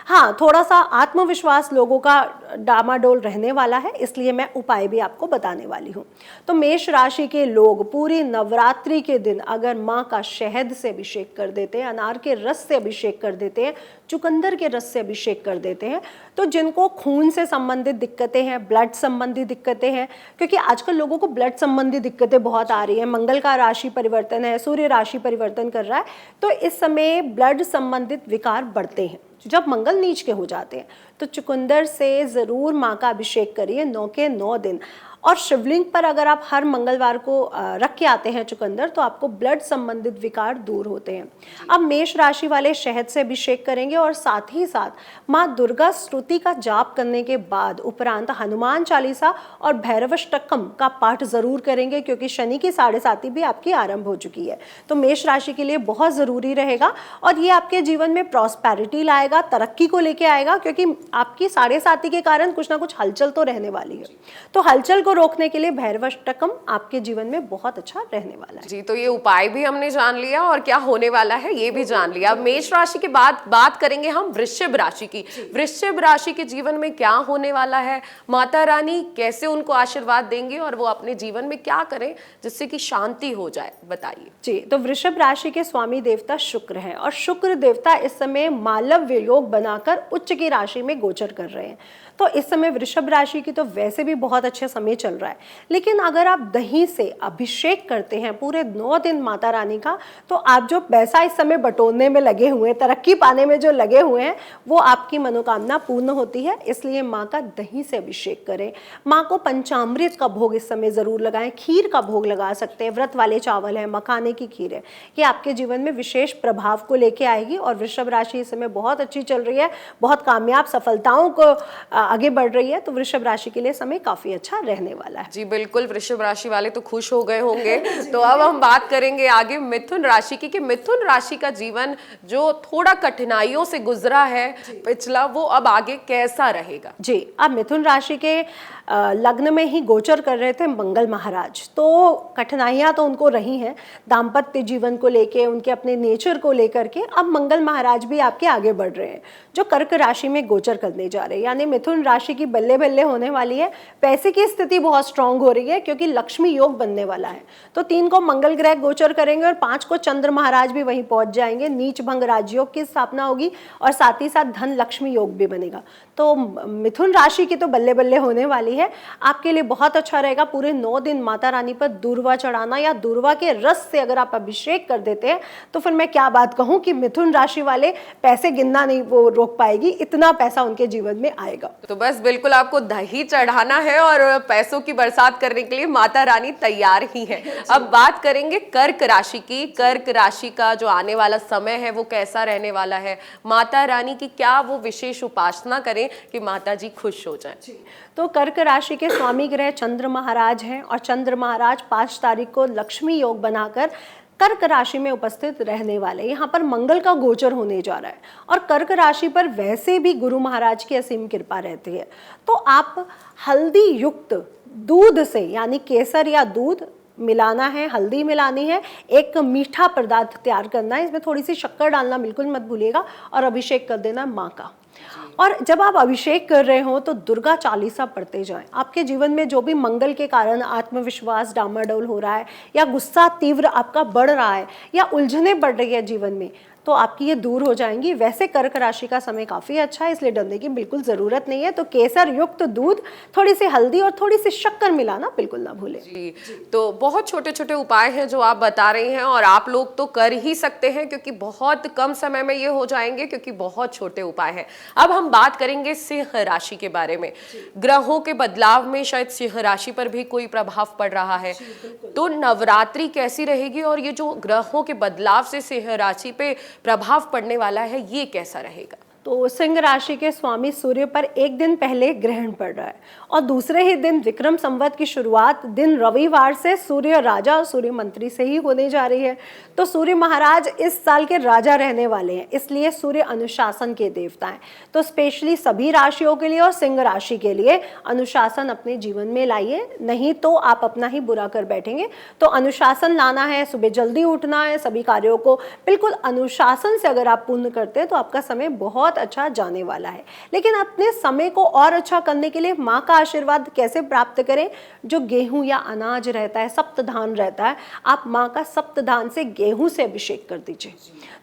हाँ, थोड़ा सा आत्मविश्वास लोगों का डामाडोल रहने वाला है, इसलिए मैं उपाय भी आपको बताने वाली हूँ। तो मेष राशि के लोग पूरी नवरात्रि के दिन अगर माँ का शहद से अभिषेक कर देते हैं, अनार के रस से अभिषेक कर देते हैं, चुकंदर के रस से अभिषेक कर देते हैं, तो जिनको खून से संबंधित दिक्कतें हैं, ब्लड संबंधी दिक्कतें हैं, क्योंकि आजकल लोगों को ब्लड संबंधी दिक्कतें बहुत आ रही हैं, मंगल का राशि परिवर्तन है, सूर्य राशि परिवर्तन कर रहा है, तो इस समय ब्लड संबंधित विकार बढ़ते हैं जब मंगल नीच के हो जाते हैं। तो चुकंदर से ज़रूर माँ का अभिषेक करिए 9 के 9 दिन। और शिवलिंग पर अगर आप हर मंगलवार को रख के आते हैं चुकंदर, तो आपको ब्लड संबंधित विकार दूर होते हैं। अब मेष राशि वाले शहद से अभिषेक करेंगे और साथ ही साथ माँ दुर्गा स्तुति का जाप करने के बाद उपरांत हनुमान चालीसा और भैरवष्टकम का पाठ जरूर करेंगे, क्योंकि शनि की 7.5 भी आपकी आरंभ हो चुकी है। तो मेष राशि के लिए बहुत ज़रूरी रहेगा और ये आपके जीवन में प्रॉस्पेरिटी लाएगा, तरक्की को लेके आएगा, क्योंकि आपकी 7.5 के कारण कुछ ना कुछ हलचल तो रहने वाली है। तो हलचल को रोकने के लिए भैरवाष्टकम आपके जीवन में बहुत अच्छा रहने वाला है। जी, तो ये उपाय भी हमने जान लिया और क्या होने वाला है ये भी जान लिया। अब मेष राशि के बाद बात करेंगे हम वृश्चिक राशि की। वृश्चिक राशि के जीवन में क्या होने वाला है, माता रानी कैसे उनको आशीर्वाद देंगे और वो अपने जीवन में क्या करें जिससे कि शांति हो जाए, बताइए। जी, तो वृषभ राशि के स्वामी देवता शुक्र हैं और शुक्र देवता इस समय मालव्य योग बनाकर उच्च की राशि में गोचर कर रहे हैं। तो इस समय वृषभ राशि की तो वैसे भी बहुत अच्छे समय चल रहा है, लेकिन अगर आप दही से अभिषेक करते हैं पूरे 9 दिन माता रानी का, तो आप जो पैसा इस समय बटोरने में लगे हुए हैं, तरक्की पाने में जो लगे हुए हैं, वो आपकी मनोकामना पूर्ण होती है। इसलिए माँ का दही से अभिषेक करें। माँ को पंचामृत का भोग इस समय जरूर लगाएं, खीर का भोग लगा सकते हैं, व्रत वाले चावल है, मखाने की खीर है, ये आपके जीवन में विशेष प्रभाव को लेके आएगी। और वृषभ राशि इस समय बहुत अच्छी चल रही है, बहुत कामयाब सफलताओं को आगे बढ़ रही है, तो वृषभ राशि के लिए समय काफी अच्छा रहने वाला है। जी बिल्कुल, वृषभ राशि वाले तो खुश हो गए होंगे। तो अब हम बात करेंगे आगे मिथुन राशि की, कि मिथुन राशि का जीवन जो थोड़ा कठिनाइयों से गुजरा है पिछला, वो अब आगे कैसा रहेगा। जी, अब मिथुन राशि के लग्न में ही गोचर कर रहे थे मंगल महाराज, तो कठिनाइयां तो उनको रही हैं दाम्पत्य जीवन को लेके, उनके अपने नेचर को लेकर के। अब मंगल महाराज भी आपके आगे बढ़ रहे हैं, जो कर्क राशि में गोचर करने जा रहे हैं, यानी मिथुन राशि की बल्ले बल्ले होने वाली है। पैसे की स्थिति बहुत स्ट्रांग हो रही है क्योंकि लक्ष्मी योग बनने वाला है। तो 3 को मंगल ग्रह गोचर करेंगे और 5 को चंद्र महाराज भी वहीं पहुंच जाएंगे। नीच भंग राजयोग की स्थापना होगी और साथ ही साथ धन लक्ष्मी योग भी बनेगा। तो मिथुन राशि की तो बल्ले बल्ले होने वाली है। आपके लिए बहुत अच्छा रहेगा पूरे 9 दिन माता रानी पर दूर्वा चढ़ाना, या दूर्वा के रस से अगर आप अभिषेक कर देते हैं तो फिर मैं क्या बात कहूं कि मिथुन राशि वाले पैसे गिनना नहीं वो रोक पाएगी, इतना पैसा उनके जीवन में आएगा। तो बस बिल्कुल आपको दही चढ़ाना है और पैसों की बरसात करने के लिए माता रानी तैयार ही है। अब बात करेंगे कर्क राशि की। कर्क राशि का जो आने वाला समय है वो कैसा रहने वाला है, माता रानी की क्या वो विशेष उपासना करें कि माता जी खुश हो जाएं। तो कर्क राशि के स्वामी ग्रह चंद्र महाराज हैं और चंद्र महाराज 5 तारीख को लक्ष्मी योग बनाकर कर्क राशि में उपस्थित रहने वाले। यहाँ पर मंगल का गोचर होने जा रहा है और कर्क राशि पर वैसे भी गुरु महाराज की असीम कृपा रहती है। तो आप हल्दी युक्त दूध से, यानी केसर या दूध मिलाना है, हल्दी मिलानी है, एक मीठा पदार्थ तैयार करना है, इसमें थोड़ी सी शक्कर डालना बिल्कुल मत भूलिएगा, और अभिषेक कर देना माँ का। और जब आप अभिषेक कर रहे हो तो दुर्गा चालीसा पढ़ते जाएं। आपके जीवन में जो भी मंगल के कारण आत्मविश्वास डामाडोल हो रहा है, या गुस्सा तीव्र आपका बढ़ रहा है, या उलझने बढ़ रही है जीवन में, तो आपकी ये दूर हो जाएंगी। वैसे कर्क राशि का समय काफ़ी अच्छा है, इसलिए डरने की बिल्कुल ज़रूरत नहीं है। तो केसर युक्त दूध, थोड़ी सी हल्दी और थोड़ी सी शक्कर मिलाना बिल्कुल ना भूलें। जी, तो बहुत छोटे छोटे उपाय हैं जो आप बता रही हैं और आप लोग तो कर ही सकते हैं क्योंकि बहुत कम समय में ये हो जाएंगे, क्योंकि बहुत छोटे उपाय हैं। अब हम बात करेंगे सिंह राशि के बारे में। ग्रहों के बदलाव में शायद सिंह राशि पर भी कोई प्रभाव पड़ रहा है, तो नवरात्रि कैसी रहेगी और ये जो ग्रहों के बदलाव से सिंह राशि पे प्रभाव पड़ने वाला है ये कैसा रहेगा। तो सिंह राशि के स्वामी सूर्य पर एक दिन पहले ग्रहण पड़ रहा है और दूसरे ही दिन विक्रम संवत की शुरुआत दिन रविवार से सूर्य राजा और सूर्य मंत्री से ही होने जा रही है। तो सूर्य महाराज इस साल के राजा रहने वाले हैं, इसलिए सूर्य अनुशासन के देवता हैं। तो स्पेशली सभी राशियों के लिए और सिंह राशि के लिए अनुशासन अपने जीवन में लाइए, नहीं तो आप अपना ही बुरा कर बैठेंगे। तो अनुशासन लाना है, सुबह जल्दी उठना है, सभी कार्यों को बिल्कुल अनुशासन से अगर आप पूर्ण करते हैं तो आपका समय बहुत अच्छा जाने वाला है। लेकिन अपने समय को और अच्छा करने के लिए माँ का आशीर्वाद कैसे प्राप्त करें। जो गेहूं या अनाज रहता है, सप्तधान रहता है, आप माँ का सप्तधान से गेहूं से अभिषेक कर दीजिए।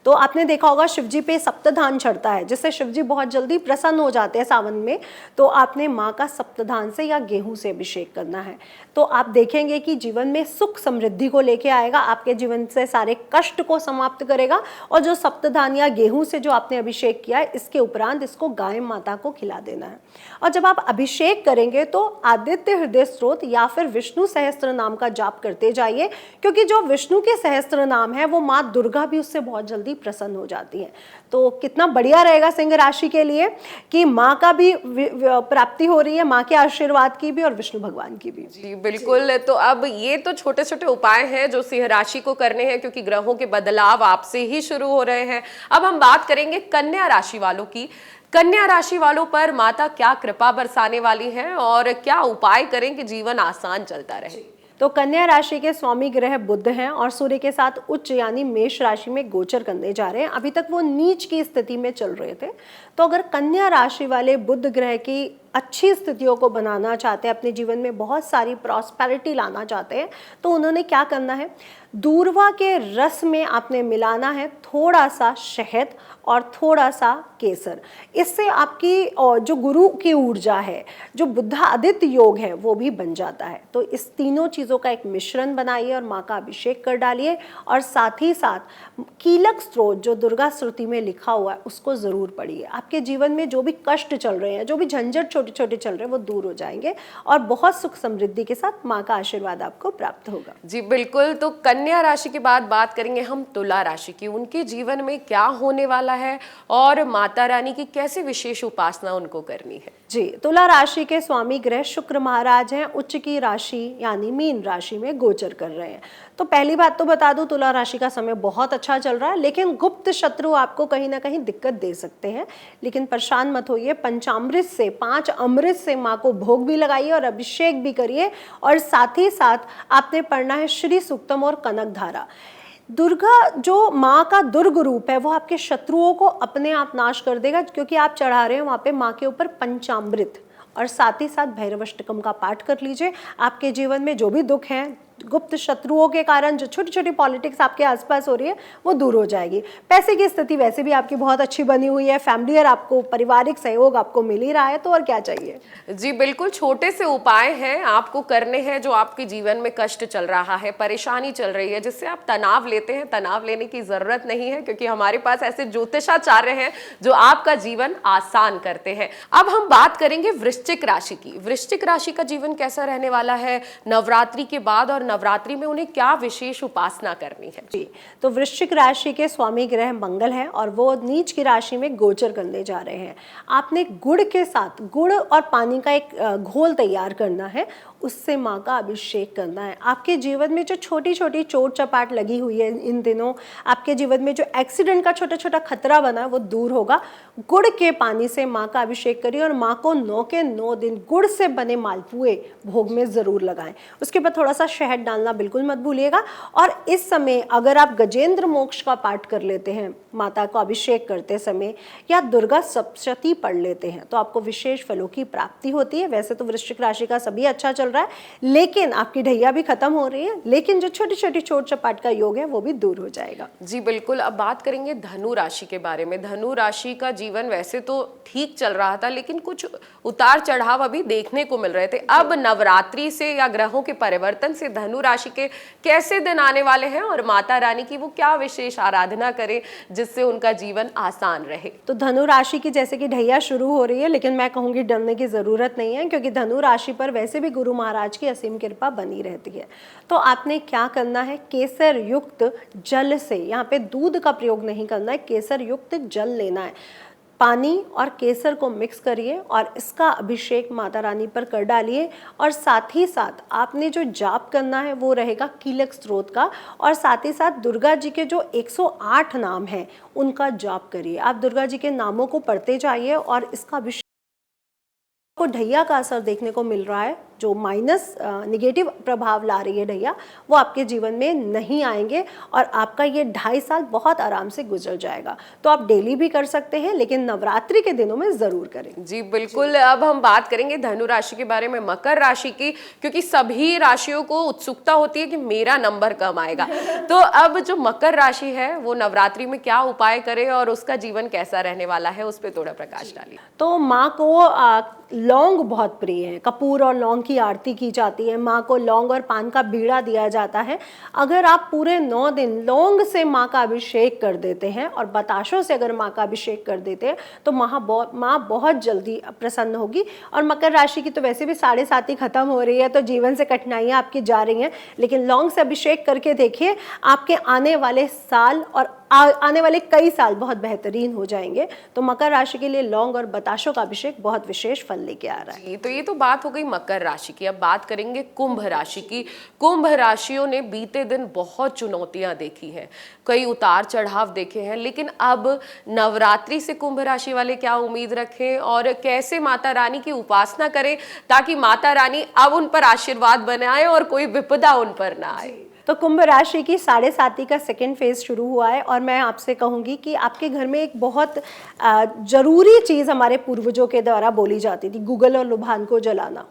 तो आपने देखा होगा शिवजी पे सप्तधान चढ़ता है, जिससे शिवजी बहुत जल्दी प्रसन्न हो जाते हैं सावन में। तो आपने माँ का सप्तधान से या गेहूं से अभिषेक करना है, तो आप देखेंगे कि जीवन में सुख समृद्धि को लेके आएगा, आपके जीवन से सारे कष्ट को समाप्त करेगा। और जो सप्तधान या गेहूं से जो आपने अभिषेक किया है, इसके उपरांत इसको गाय माता को खिला देना है। और जब आप अभिषेक करेंगे तो आदित्य हृदय स्त्रोत या फिर विष्णु सहस्त्र नाम का जाप करते जाइए, क्योंकि जो विष्णु के सहस्त्र नाम है वो माँ दुर्गा भी उससे बहुत जल्दी प्रसन्न हो जाती है। तो कितना बढ़िया रहेगा सिंह राशि के लिए कि माँ का भी प्राप्ति हो रही है, माँ के आशीर्वाद की भी और विष्णु भगवान की भी। जी बिल्कुल। तो अब ये तो छोटे छोटे उपाय हैं जो सिंह राशि को करने हैं, क्योंकि ग्रहों के बदलाव आपसे ही शुरू हो रहे हैं। अब हम बात करेंगे कन्या राशि वालों की। कन्या राशि वालों पर माता क्या कृपा बरसाने वाली है और क्या उपाय करें कि जीवन आसान चलता रहे? तो कन्या राशि के स्वामी ग्रह बुध हैं और सूर्य के साथ उच्च यानी मेष राशि में गोचर करने जा रहे हैं। अभी तक वो नीच की स्थिति में चल रहे थे। तो अगर कन्या राशि वाले बुध ग्रह की अच्छी स्थितियों को बनाना चाहते हैं, अपने जीवन में बहुत सारी प्रॉस्पेरिटी लाना चाहते हैं, तो उन्होंने क्या करना है, दूर्वा के रस में आपने मिलाना है थोड़ा सा शहद और थोड़ा सा केसर। इससे आपकी जो गुरु की ऊर्जा है, जो बुद्धादित्य योग है, वो भी बन जाता है। तो इस तीनों चीज़ों का एक मिश्रण बनाइए और माँ का अभिषेक कर डालिए और साथ ही साथ कीलक स्त्रोत जो दुर्गा स्तुति में लिखा हुआ है उसको ज़रूर पढ़िए। आपके जीवन में जो भी कष्ट चल रहे हैं, जो भी झंझट छोटे छोटे चल रहे हैं, वो दूर हो जाएंगे और बहुत सुख समृद्धि के साथ माँ का आशीर्वाद आपको प्राप्त होगा। जी बिल्कुल। तो कन्या राशि के बाद बात करेंगे हम तुला राशि की। उनके जीवन में क्या होने वाला है और माता रानी की कैसे विशेष उपासना उनको करनी है? जी, तुला राशि के स्वामी ग्रह शुक्र महाराज हैं, उच्च की राशि यानी मीन राशि में गोचर कर रहे हैं। तो पहली बात तो बता दूं, तुला राशि का समय बहुत अच्छा चल रहा है, लेकिन गुप्त शत्रु आपको कहीं ना कहीं दिक्कत दे सकते हैं। लेकिन परेशान मत होइए, पंचामृत से 5 अमृत से माँ को भोग भी लगाइए और अभिषेक भी करिए और साथ ही साथ आपने पढ़ना है श्री सूक्तम और कनक धारा। दुर्गा जो माँ का दुर्ग रूप है, वो आपके शत्रुओं को अपने आप नाश कर देगा, क्योंकि आप चढ़ा रहे हैं वहाँ पे माँ के ऊपर पंचामृत। और साथ ही साथ भैरवाष्टकम का पाठ कर लीजिए। आपके जीवन में जो भी दुख हैं, गुप्त शत्रुओं के कारण जो छोटी छोटी पॉलिटिक्स आपके आसपास हो रही है, वो दूर हो जाएगी। पैसे की स्थिति वैसे भी आपकी बहुत अच्छी बनी हुई है, फैमिली और आपको पारिवारिक सहयोग आपको मिल ही रहा है, तो और क्या चाहिए। जी बिल्कुल, छोटे से उपाय हैं आपको करने हैं जो आपके जीवन में कष्ट चल रहा है, परेशानी चल रही है, जिससे आप तनाव लेते हैं। तनाव लेने की जरूरत नहीं है, क्योंकि हमारे पास ऐसे ज्योतिषाचार्य हैं जो आपका जीवन आसान करते हैं। अब हम बात करेंगे वृश्चिक राशि की। वृश्चिक राशि का जीवन कैसा रहने वाला है नवरात्रि के बाद और नवरात्रि में उन्हें क्या विशेष उपासना करनी है? जी, तो वृश्चिक राशि के स्वामी ग्रह मंगल है और वो नीच की राशि में गोचर करने जा रहे हैं। आपने गुड़ के साथ गुड़ और पानी का एक घोल तैयार करना है, उससे माँ का अभिषेक करना है। आपके जीवन में जो छोटी छोटी चोट चपाट लगी हुई है इन दिनों, आपके जीवन में जो एक्सीडेंट का छोटा छोटा खतरा बना है, वो दूर होगा। गुड़ के पानी से माँ का अभिषेक करिए और माँ को 9 के 9 दिन गुड़ से बने मालपुए भोग में ज़रूर लगाएं। उसके बाद थोड़ा सा शहद डालना बिल्कुल मत भूलिएगा। और इस समय अगर आप गजेंद्र मोक्ष का पाठ कर लेते हैं माता को अभिषेक करते समय, या दुर्गा सप्तशती पढ़ लेते हैं, तो आपको विशेष फलों की प्राप्ति होती है। वैसे तो वृश्चिक राशि का सभी अच्छा चल रहा है, लेकिन आपकी ढैया भी खत्म हो रही है, लेकिन जो छोटी छोटी चोट चपाट का योग है वो भी दूर हो जाएगा। जी बिल्कुल। अब बात करेंगे धनु राशि के बारे में। धनु राशि का जीवन वैसे तो ठीक चल रहा था, लेकिन कुछ उतार चढ़ाव अभी देखने को मिल रहे थे। अब नवरात्रि से या ग्रहों के परिवर्तन से धनु राशि के कैसे दिन आने वाले हैं और माता रानी की वो क्या विशेष आराधना करें जिससे उनका जीवन आसान रहे? तो धनु राशि की जैसे कि ढैया शुरू हो रही है, लेकिन मैं कहूंगी डरने की जरूरत नहीं है, क्योंकि धनु राशि पर वैसे भी गुरु महाराज की असीम कृपा बनी रहती है। तो आपने क्या करना है, केसर युक्त जल से, यहाँ पे दूध का प्रयोग नहीं करना है, केसर युक्त जल लेना है। पानी और केसर को मिक्स करिए और इसका अभिषेक माता रानी पर कर डालिए। और साथ ही साथ आपने जो जाप करना है वो रहेगा कीलक स्त्रोत का, और साथ ही साथ दुर्गा जी के जो 108 नाम हैं उनका जाप करिए। आप दुर्गा जी के नामों को पढ़ते जाइए और इसका अभिषेक को ढैया का असर देखने को मिल रहा है, जो माइनस निगेटिव प्रभाव ला रही है ढैया, वो आपके जीवन में नहीं आएंगे और आपका ये 2.5 साल बहुत आराम से गुजर जाएगा। तो आप डेली भी कर सकते हैं, लेकिन नवरात्रि के दिनों में जरूर करें। जी बिल्कुल। अब हम बात करेंगे धनु राशि के बारे में, मकर राशि की, क्योंकि सभी राशियों को उत्सुकता होती है कि मेरा नंबर कम आएगा। तो अब जो मकर राशि है वो नवरात्रि में क्या उपाय करे और उसका जीवन कैसा रहने वाला है, उस पर थोड़ा प्रकाश डालिए। तो माँ को लौंग बहुत प्रिय है, कपूर और लौंग की आरती की जाती है। माँ को लौंग और पान का बीड़ा दिया जाता है। अगर आप पूरे 9 दिन लौंग से माँ का अभिषेक कर देते हैं और बताशों से अगर माँ का अभिषेक कर देते हैं, तो माँ बहुत जल्दी प्रसन्न होगी। और मकर राशि की तो वैसे भी 7.5 खत्म हो रही है, तो जीवन से कठिनाइयाँ आपकी जा रही हैं, लेकिन लौंग से अभिषेक करके देखिए, आपके आने वाले साल और आने वाले कई साल बहुत बेहतरीन हो जाएंगे। तो मकर राशि के लिए लौंग और बताशों का अभिषेक बहुत विशेष फल लेके आ रहा है। जी, तो ये तो बात हो गई मकर राशि की। अब बात करेंगे कुंभ राशि की। कुंभ राशियों ने बीते दिन बहुत चुनौतियां देखी हैं, कई उतार चढ़ाव देखे हैं, लेकिन अब नवरात्रि से कुंभ राशि वाले क्या उम्मीद रखें और कैसे माता रानी की उपासना करें ताकि माता रानी अब उन पर आशीर्वाद बनाए और कोई विपदा उन पर ना आए। तो कुंभ राशि की 7.5 का सेकेंड फेज शुरू हुआ है और मैं आपसे कहूंगी कि आपके घर में एक बहुत जरूरी चीज़ हमारे पूर्वजों के द्वारा बोली जाती थी, गूगल और लुभान को जलाना।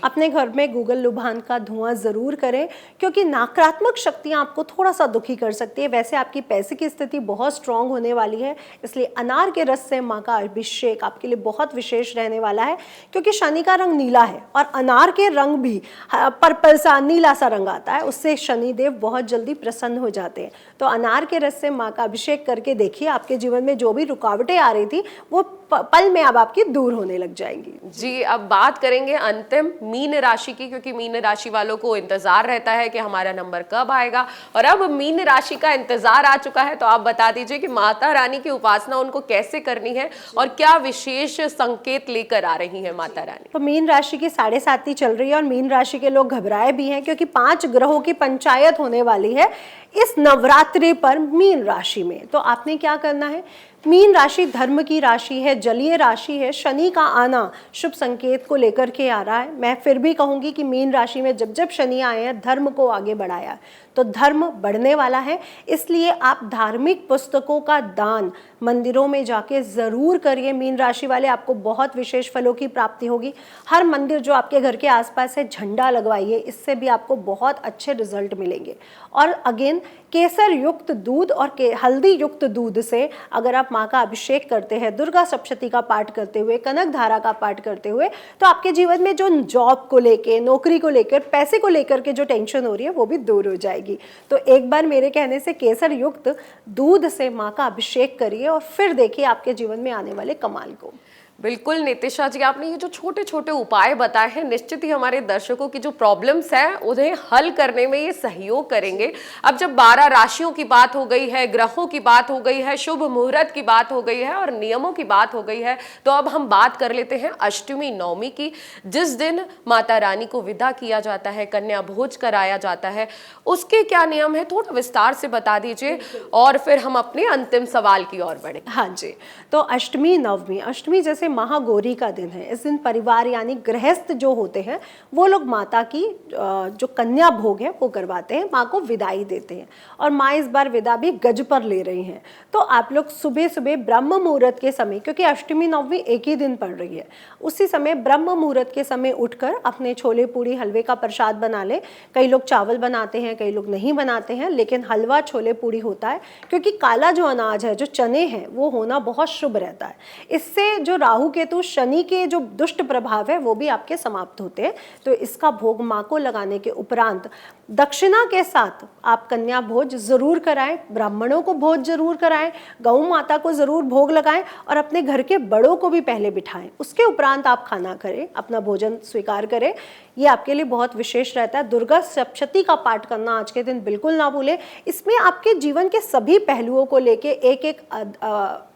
अपने घर में गूगल लुभान का धुआं ज़रूर करें, क्योंकि नकारात्मक शक्तियां आपको थोड़ा सा दुखी कर सकती है। वैसे आपकी पैसे की स्थिति बहुत स्ट्रांग होने वाली है, इसलिए अनार के रस से माँ का अभिषेक आपके लिए बहुत विशेष रहने वाला है, क्योंकि शनि का रंग नीला है और अनार के रंग भी पर्पल सा नीला सा रंग आता है, उससे शनिदेव बहुत जल्दी प्रसन्न हो जाते हैं। तो अनार के रस से माँ का अभिषेक करके देखिए, आपके जीवन में जो भी रुकावटें आ रही थी वो पल में अब आपकी दूर होने लग जाएंगी। जी, अब बात करेंगे अंतिम मीन राशि की, क्योंकि मीन राशि वालों को इंतजार रहता है कि हमारा नंबर कब आएगा, और अब मीन राशि का इंतजार आ चुका है। तो आप बता दीजिए कि माता रानी की उपासना उनको कैसे करनी है और क्या विशेष संकेत लेकर आ रही है माता रानी। तो मीन राशि की 7.5 चल रही है और मीन राशि के लोग घबराए भी हैं, क्योंकि 5 ग्रहों की पंचायत होने वाली है इस नवरात्रि पर मीन राशि में। तो आपने क्या करना है, मीन राशि धर्म की राशि है, जलीय राशि है, शनि का आना शुभ संकेत को लेकर के आ रहा है। मैं फिर भी कहूंगी कि मीन राशि में जब जब शनि आए हैं धर्म को आगे बढ़ाया, तो धर्म बढ़ने वाला है। इसलिए आप धार्मिक पुस्तकों का दान मंदिरों में जाके ज़रूर करिए। मीन राशि वाले, आपको बहुत विशेष फलों की प्राप्ति होगी। हर मंदिर जो आपके घर के आसपास है झंडा लगवाइए, इससे भी आपको बहुत अच्छे रिजल्ट मिलेंगे। और अगेन केसर युक्त दूध और हल्दी युक्त दूध से अगर आप माँ का अभिषेक करते हैं, दुर्गा सप्तशती का पाठ करते हुए, कनक धारा का पाठ करते हुए, तो आपके जीवन में जो जॉब को लेके, नौकरी को लेकर, पैसे को लेकर के जो टेंशन हो रही है वो भी दूर हो जाएगी। तो एक बार मेरे कहने से केसर युक्त दूध से माँ का अभिषेक करिए और फिर देखिए आपके जीवन में आने वाले कमाल को। बिल्कुल नितिशा जी, आपने ये जो छोटे छोटे उपाय बताए हैं निश्चित ही हमारे दर्शकों की जो प्रॉब्लम्स हैं उन्हें हल करने में ये सहयोग करेंगे। अब जब 12 राशियों की बात हो गई है, ग्रहों की बात हो गई है, शुभ मुहूर्त की बात हो गई है और नियमों की बात हो गई है, तो अब हम बात कर लेते हैं अष्टमी नवमी की, जिस दिन माता रानी को विदा किया जाता है, कन्या भोज कराया जाता है। उसके क्या नियम है, थोड़ा विस्तार से बता दीजिए और फिर हम अपने अंतिम सवाल की ओर बढ़े। हाँ जी, तो अष्टमी नवमी, अष्टमी जैसे महागौरी का दिन है। इस दिन परिवार यानी गृहस्थ जो होते हैं वो लोग माता की जो कन्या भोग है वो करवाते हैं, माँ को विदाई देते हैं। और माँ इस बार विदा भी गज पर ले रही हैं। तो आप लोग सुबह सुबह ब्रह्म मुहूर्त के समय, क्योंकि अष्टमी नवमी एक ही दिन पड़ रही है, उसी समय ब्रह्म मुहूर्त के समय उठकर अपने छोले पूड़ी हलवे का प्रसाद बना ले। कई लोग चावल बनाते हैं, कई लोग नहीं बनाते हैं, लेकिन हलवा छोले पूड़ी होता है, क्योंकि काला जो अनाज है, जो चने हैं, वो होना बहुत शुभ रहता है। इससे जो राहु केतु शनि के जो दुष्ट प्रभाव है वो भी आपके समाप्त होते हैं। तो इसका भोग माँ को लगाने के उपरांत दक्षिणा के साथ आप कन्या भोज जरूर कराएं, ब्राह्मणों को भोज जरूर कराएं, गौ माता को जरूर भोग लगाएं और अपने घर के बड़ों को भी पहले बिठाएं। उसके उपरांत आप खाना करें, अपना भोजन स्वीकार करें। ये आपके लिए बहुत विशेष रहता है। दुर्गा सप्तशती का पाठ करना आज के दिन बिल्कुल ना भूलें। इसमें आपके जीवन के सभी पहलुओं को लेके एक एक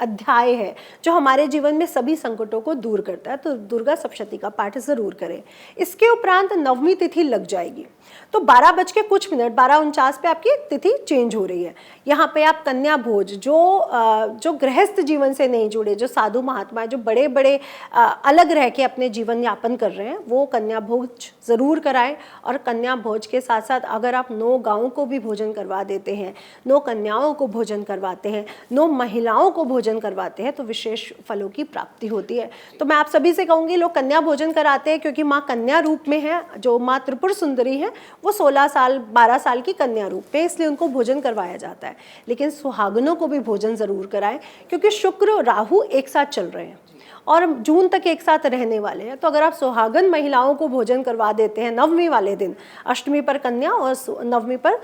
अध्याय है जो हमारे जीवन में सभी संकटों को दूर करता है। तो दुर्गा सप्तशती का पाठ जरूर करें। इसके उपरांत नवमी तिथि लग जाएगी, तो 12 बज के कुछ मिनट 12:49 पे आपकी तिथि चेंज हो रही है। यहाँ पे आप कन्या भोज, जो गृहस्थ जीवन से नहीं जुड़े, जो साधु महात्मा, जो बड़े बड़े अलग रह के अपने जीवन यापन कर रहे हैं, वो कन्या भोज ज़रूर कराएं। और कन्या भोज के साथ साथ अगर आप 9 गाँव को भी भोजन करवा देते हैं, 9 कन्याओं को भोजन करवाते हैं, 9 महिलाओं को भोजन करवाते हैं, तो विशेष फलों की प्राप्ति होती है। तो मैं आप सभी से कहूँगी, लोग कन्या भोजन कराते हैं क्योंकि माँ कन्या रूप में है। जो माँ त्रिपुर सुंदरी है वो 16 साल 12 साल की कन्या रूप में, इसलिए उनको भोजन करवाया जाता है। लेकिन सुहागनों को भी भोजन जरूर कराएं, क्योंकि शुक्र राहु एक साथ चल रहे हैं और जून तक एक साथ रहने वाले हैं। तो अगर आप सुहागन महिलाओं को भोजन करवा देते हैं नवमी वाले दिन, अष्टमी पर कन्या और नवमी पर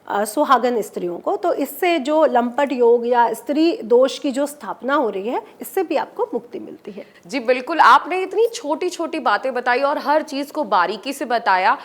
सुहागन स्त्रियों को, तो इससे जो लंपट योग या स्त्री दोष की जो स्थापना हो रही है, इससे भी आपको मुक्ति मिलती है। जी बिल्कुल, आपने इतनी छोटी छोटी बातें बताई और हर चीज को बारीकी से बताया।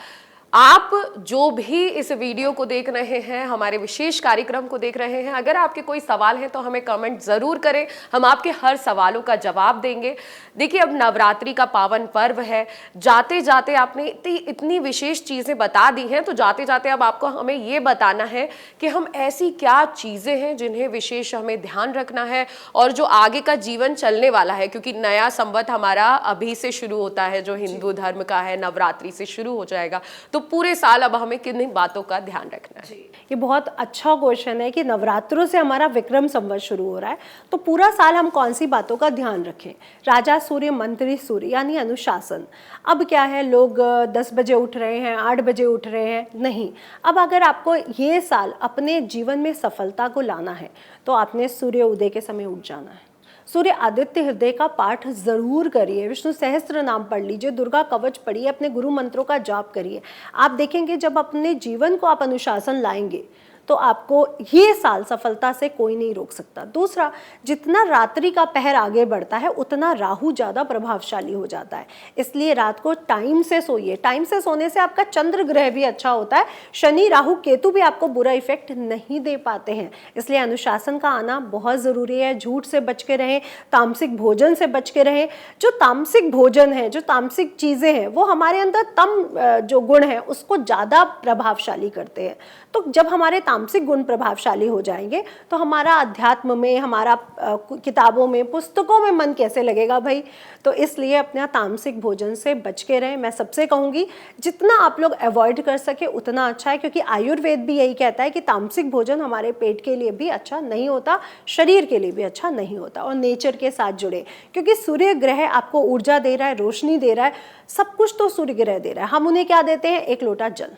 आप जो भी इस वीडियो को देख रहे हैं, हमारे विशेष कार्यक्रम को देख रहे हैं, अगर आपके कोई सवाल है तो हमें कमेंट जरूर करें, हम आपके हर सवालों का जवाब देंगे। देखिए, अब नवरात्रि का पावन पर्व है, जाते जाते आपने इतनी विशेष चीजें बता दी हैं, तो जाते जाते अब आपको हमें ये बताना है कि हम ऐसी क्या चीजें हैं जिन्हें विशेष हमें ध्यान रखना है और जो आगे का जीवन चलने वाला है, क्योंकि नया संवत हमारा अभी से शुरू होता है, जो हिंदू धर्म का है, नवरात्रि से शुरू हो जाएगा, तो पूरे साल अब हमें किन बातों का ध्यान रखना है? ये बहुत अच्छा क्वेश्चन है कि नवरात्रों से हमारा विक्रम संवत शुरू हो रहा है, तो पूरा साल हम कौन सी बातों का ध्यान रखें। राजा सूर्य, मंत्री सूर्य, यानी अनुशासन। अब क्या है, लोग 10 बजे उठ रहे हैं, 8 बजे उठ रहे हैं, नहीं। अब अगर आपको ये साल अपने जीवन में सफलता को लाना है तो आपने सूर्य उदय के समय उठ जाना है। सूर्य आदित्य हृदय का पाठ जरूर करिए, विष्णु सहस्त्र नाम पढ़ लीजिए, दुर्गा कवच पढ़िए, अपने गुरु मंत्रों का जाप करिए। आप देखेंगे जब अपने जीवन को आप अनुशासन लाएंगे तो आपको ये साल सफलता से कोई नहीं रोक सकता। दूसरा, जितना रात्रि का पहर आगे बढ़ता है उतना राहु ज़्यादा प्रभावशाली हो जाता है, इसलिए रात को टाइम से सोइए। टाइम से सोने से आपका चंद्र ग्रह भी अच्छा होता है, शनि राहु केतु भी आपको बुरा इफेक्ट नहीं दे पाते हैं, इसलिए अनुशासन का आना बहुत ज़रूरी है। झूठ से बच के रहें, तामसिक भोजन से बच के रहें। जो तामसिक भोजन है, जो तामसिक चीज़ें हैं, वो हमारे अंदर तम जो गुण है उसको ज़्यादा प्रभावशाली करते हैं। तो जब हमारे तामसिक गुण प्रभावशाली हो जाएंगे तो हमारा अध्यात्म में, हमारा किताबों में, पुस्तकों में मन कैसे लगेगा भाई। तो इसलिए अपना तामसिक भोजन से बच के रहें। मैं सबसे कहूँगी जितना आप लोग अवॉइड कर सके उतना अच्छा है, क्योंकि आयुर्वेद भी यही कहता है कि तामसिक भोजन हमारे पेट के लिए भी अच्छा नहीं होता, शरीर के लिए भी अच्छा नहीं होता। और नेचर के साथ जुड़े, क्योंकि सूर्य ग्रह आपको ऊर्जा दे रहा है, रोशनी दे रहा है, सब कुछ तो सूर्य ग्रह दे रहा है। हम उन्हें क्या देते हैं? एक लोटा जल।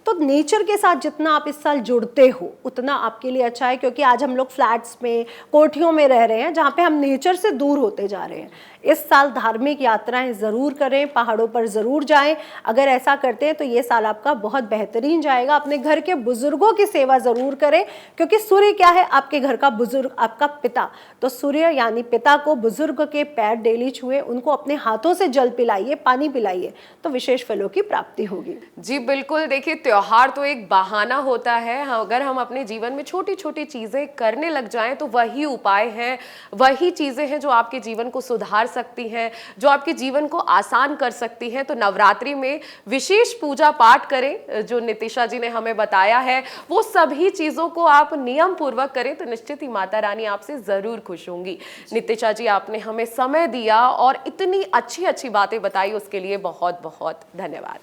तो नेचर के साथ जितना आप इस साल जुड़ते हो उतना आपके लिए अच्छा है, क्योंकि आज हम लोग फ्लैट्स में, कोठियों में रह रहे हैं जहाँ पे हम नेचर से दूर होते जा रहे हैं। इस साल धार्मिक यात्राएं ज़रूर करें, पहाड़ों पर ज़रूर जाएं। अगर ऐसा करते हैं तो ये साल आपका बहुत बेहतरीन जाएगा। अपने घर के बुजुर्गों की सेवा ज़रूर करें, क्योंकि सूर्य क्या है? आपके घर का बुजुर्ग, आपका पिता। तो सूर्य यानी पिता को, बुजुर्ग के पैर डेली छुए, उनको अपने हाथों से जल पिलाइए, पानी पिलाइए, तो विशेष फलों की प्राप्ति होगी। जी बिल्कुल। देखिए, त्योहार तो एक बहाना होता है, अगर हम अपने जीवन में छोटी छोटी चीज़ें करने लग जाएं तो वही उपाय हैं, वही चीज़ें हैं जो आपके जीवन को सुधार सकती हैं, जो आपके जीवन को आसान कर सकती हैं। तो नवरात्रि में विशेष पूजा पाठ करें, जो नितिशा जी ने हमें बताया है वो सभी चीज़ों को आप नियम पूर्वक करें तो निश्चित ही माता रानी आपसे ज़रूर खुश होंगी। नितिशा जी, आपने हमें समय दिया और इतनी अच्छी अच्छी बातें बताई, उसके लिए बहुत बहुत धन्यवाद।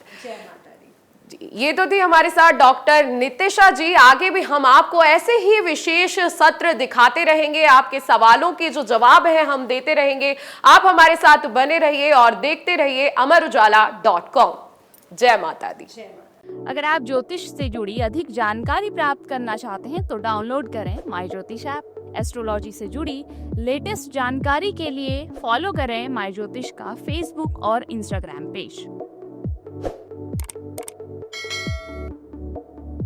जी, ये तो थी हमारे साथ डॉक्टर नितिशा जी। आगे भी हम आपको ऐसे ही विशेष सत्र दिखाते रहेंगे, आपके सवालों के जो जवाब है हम देते रहेंगे। आप हमारे साथ बने रहिए और देखते रहिए amarujala.com। जय माता दी। अगर आप ज्योतिष से जुड़ी अधिक जानकारी प्राप्त करना चाहते हैं तो डाउनलोड करें माई ज्योतिष ऐप। एस्ट्रोलॉजी से जुड़ी लेटेस्ट जानकारी के लिए फॉलो करें माई ज्योतिष का फेसबुक और इंस्टाग्राम पेज।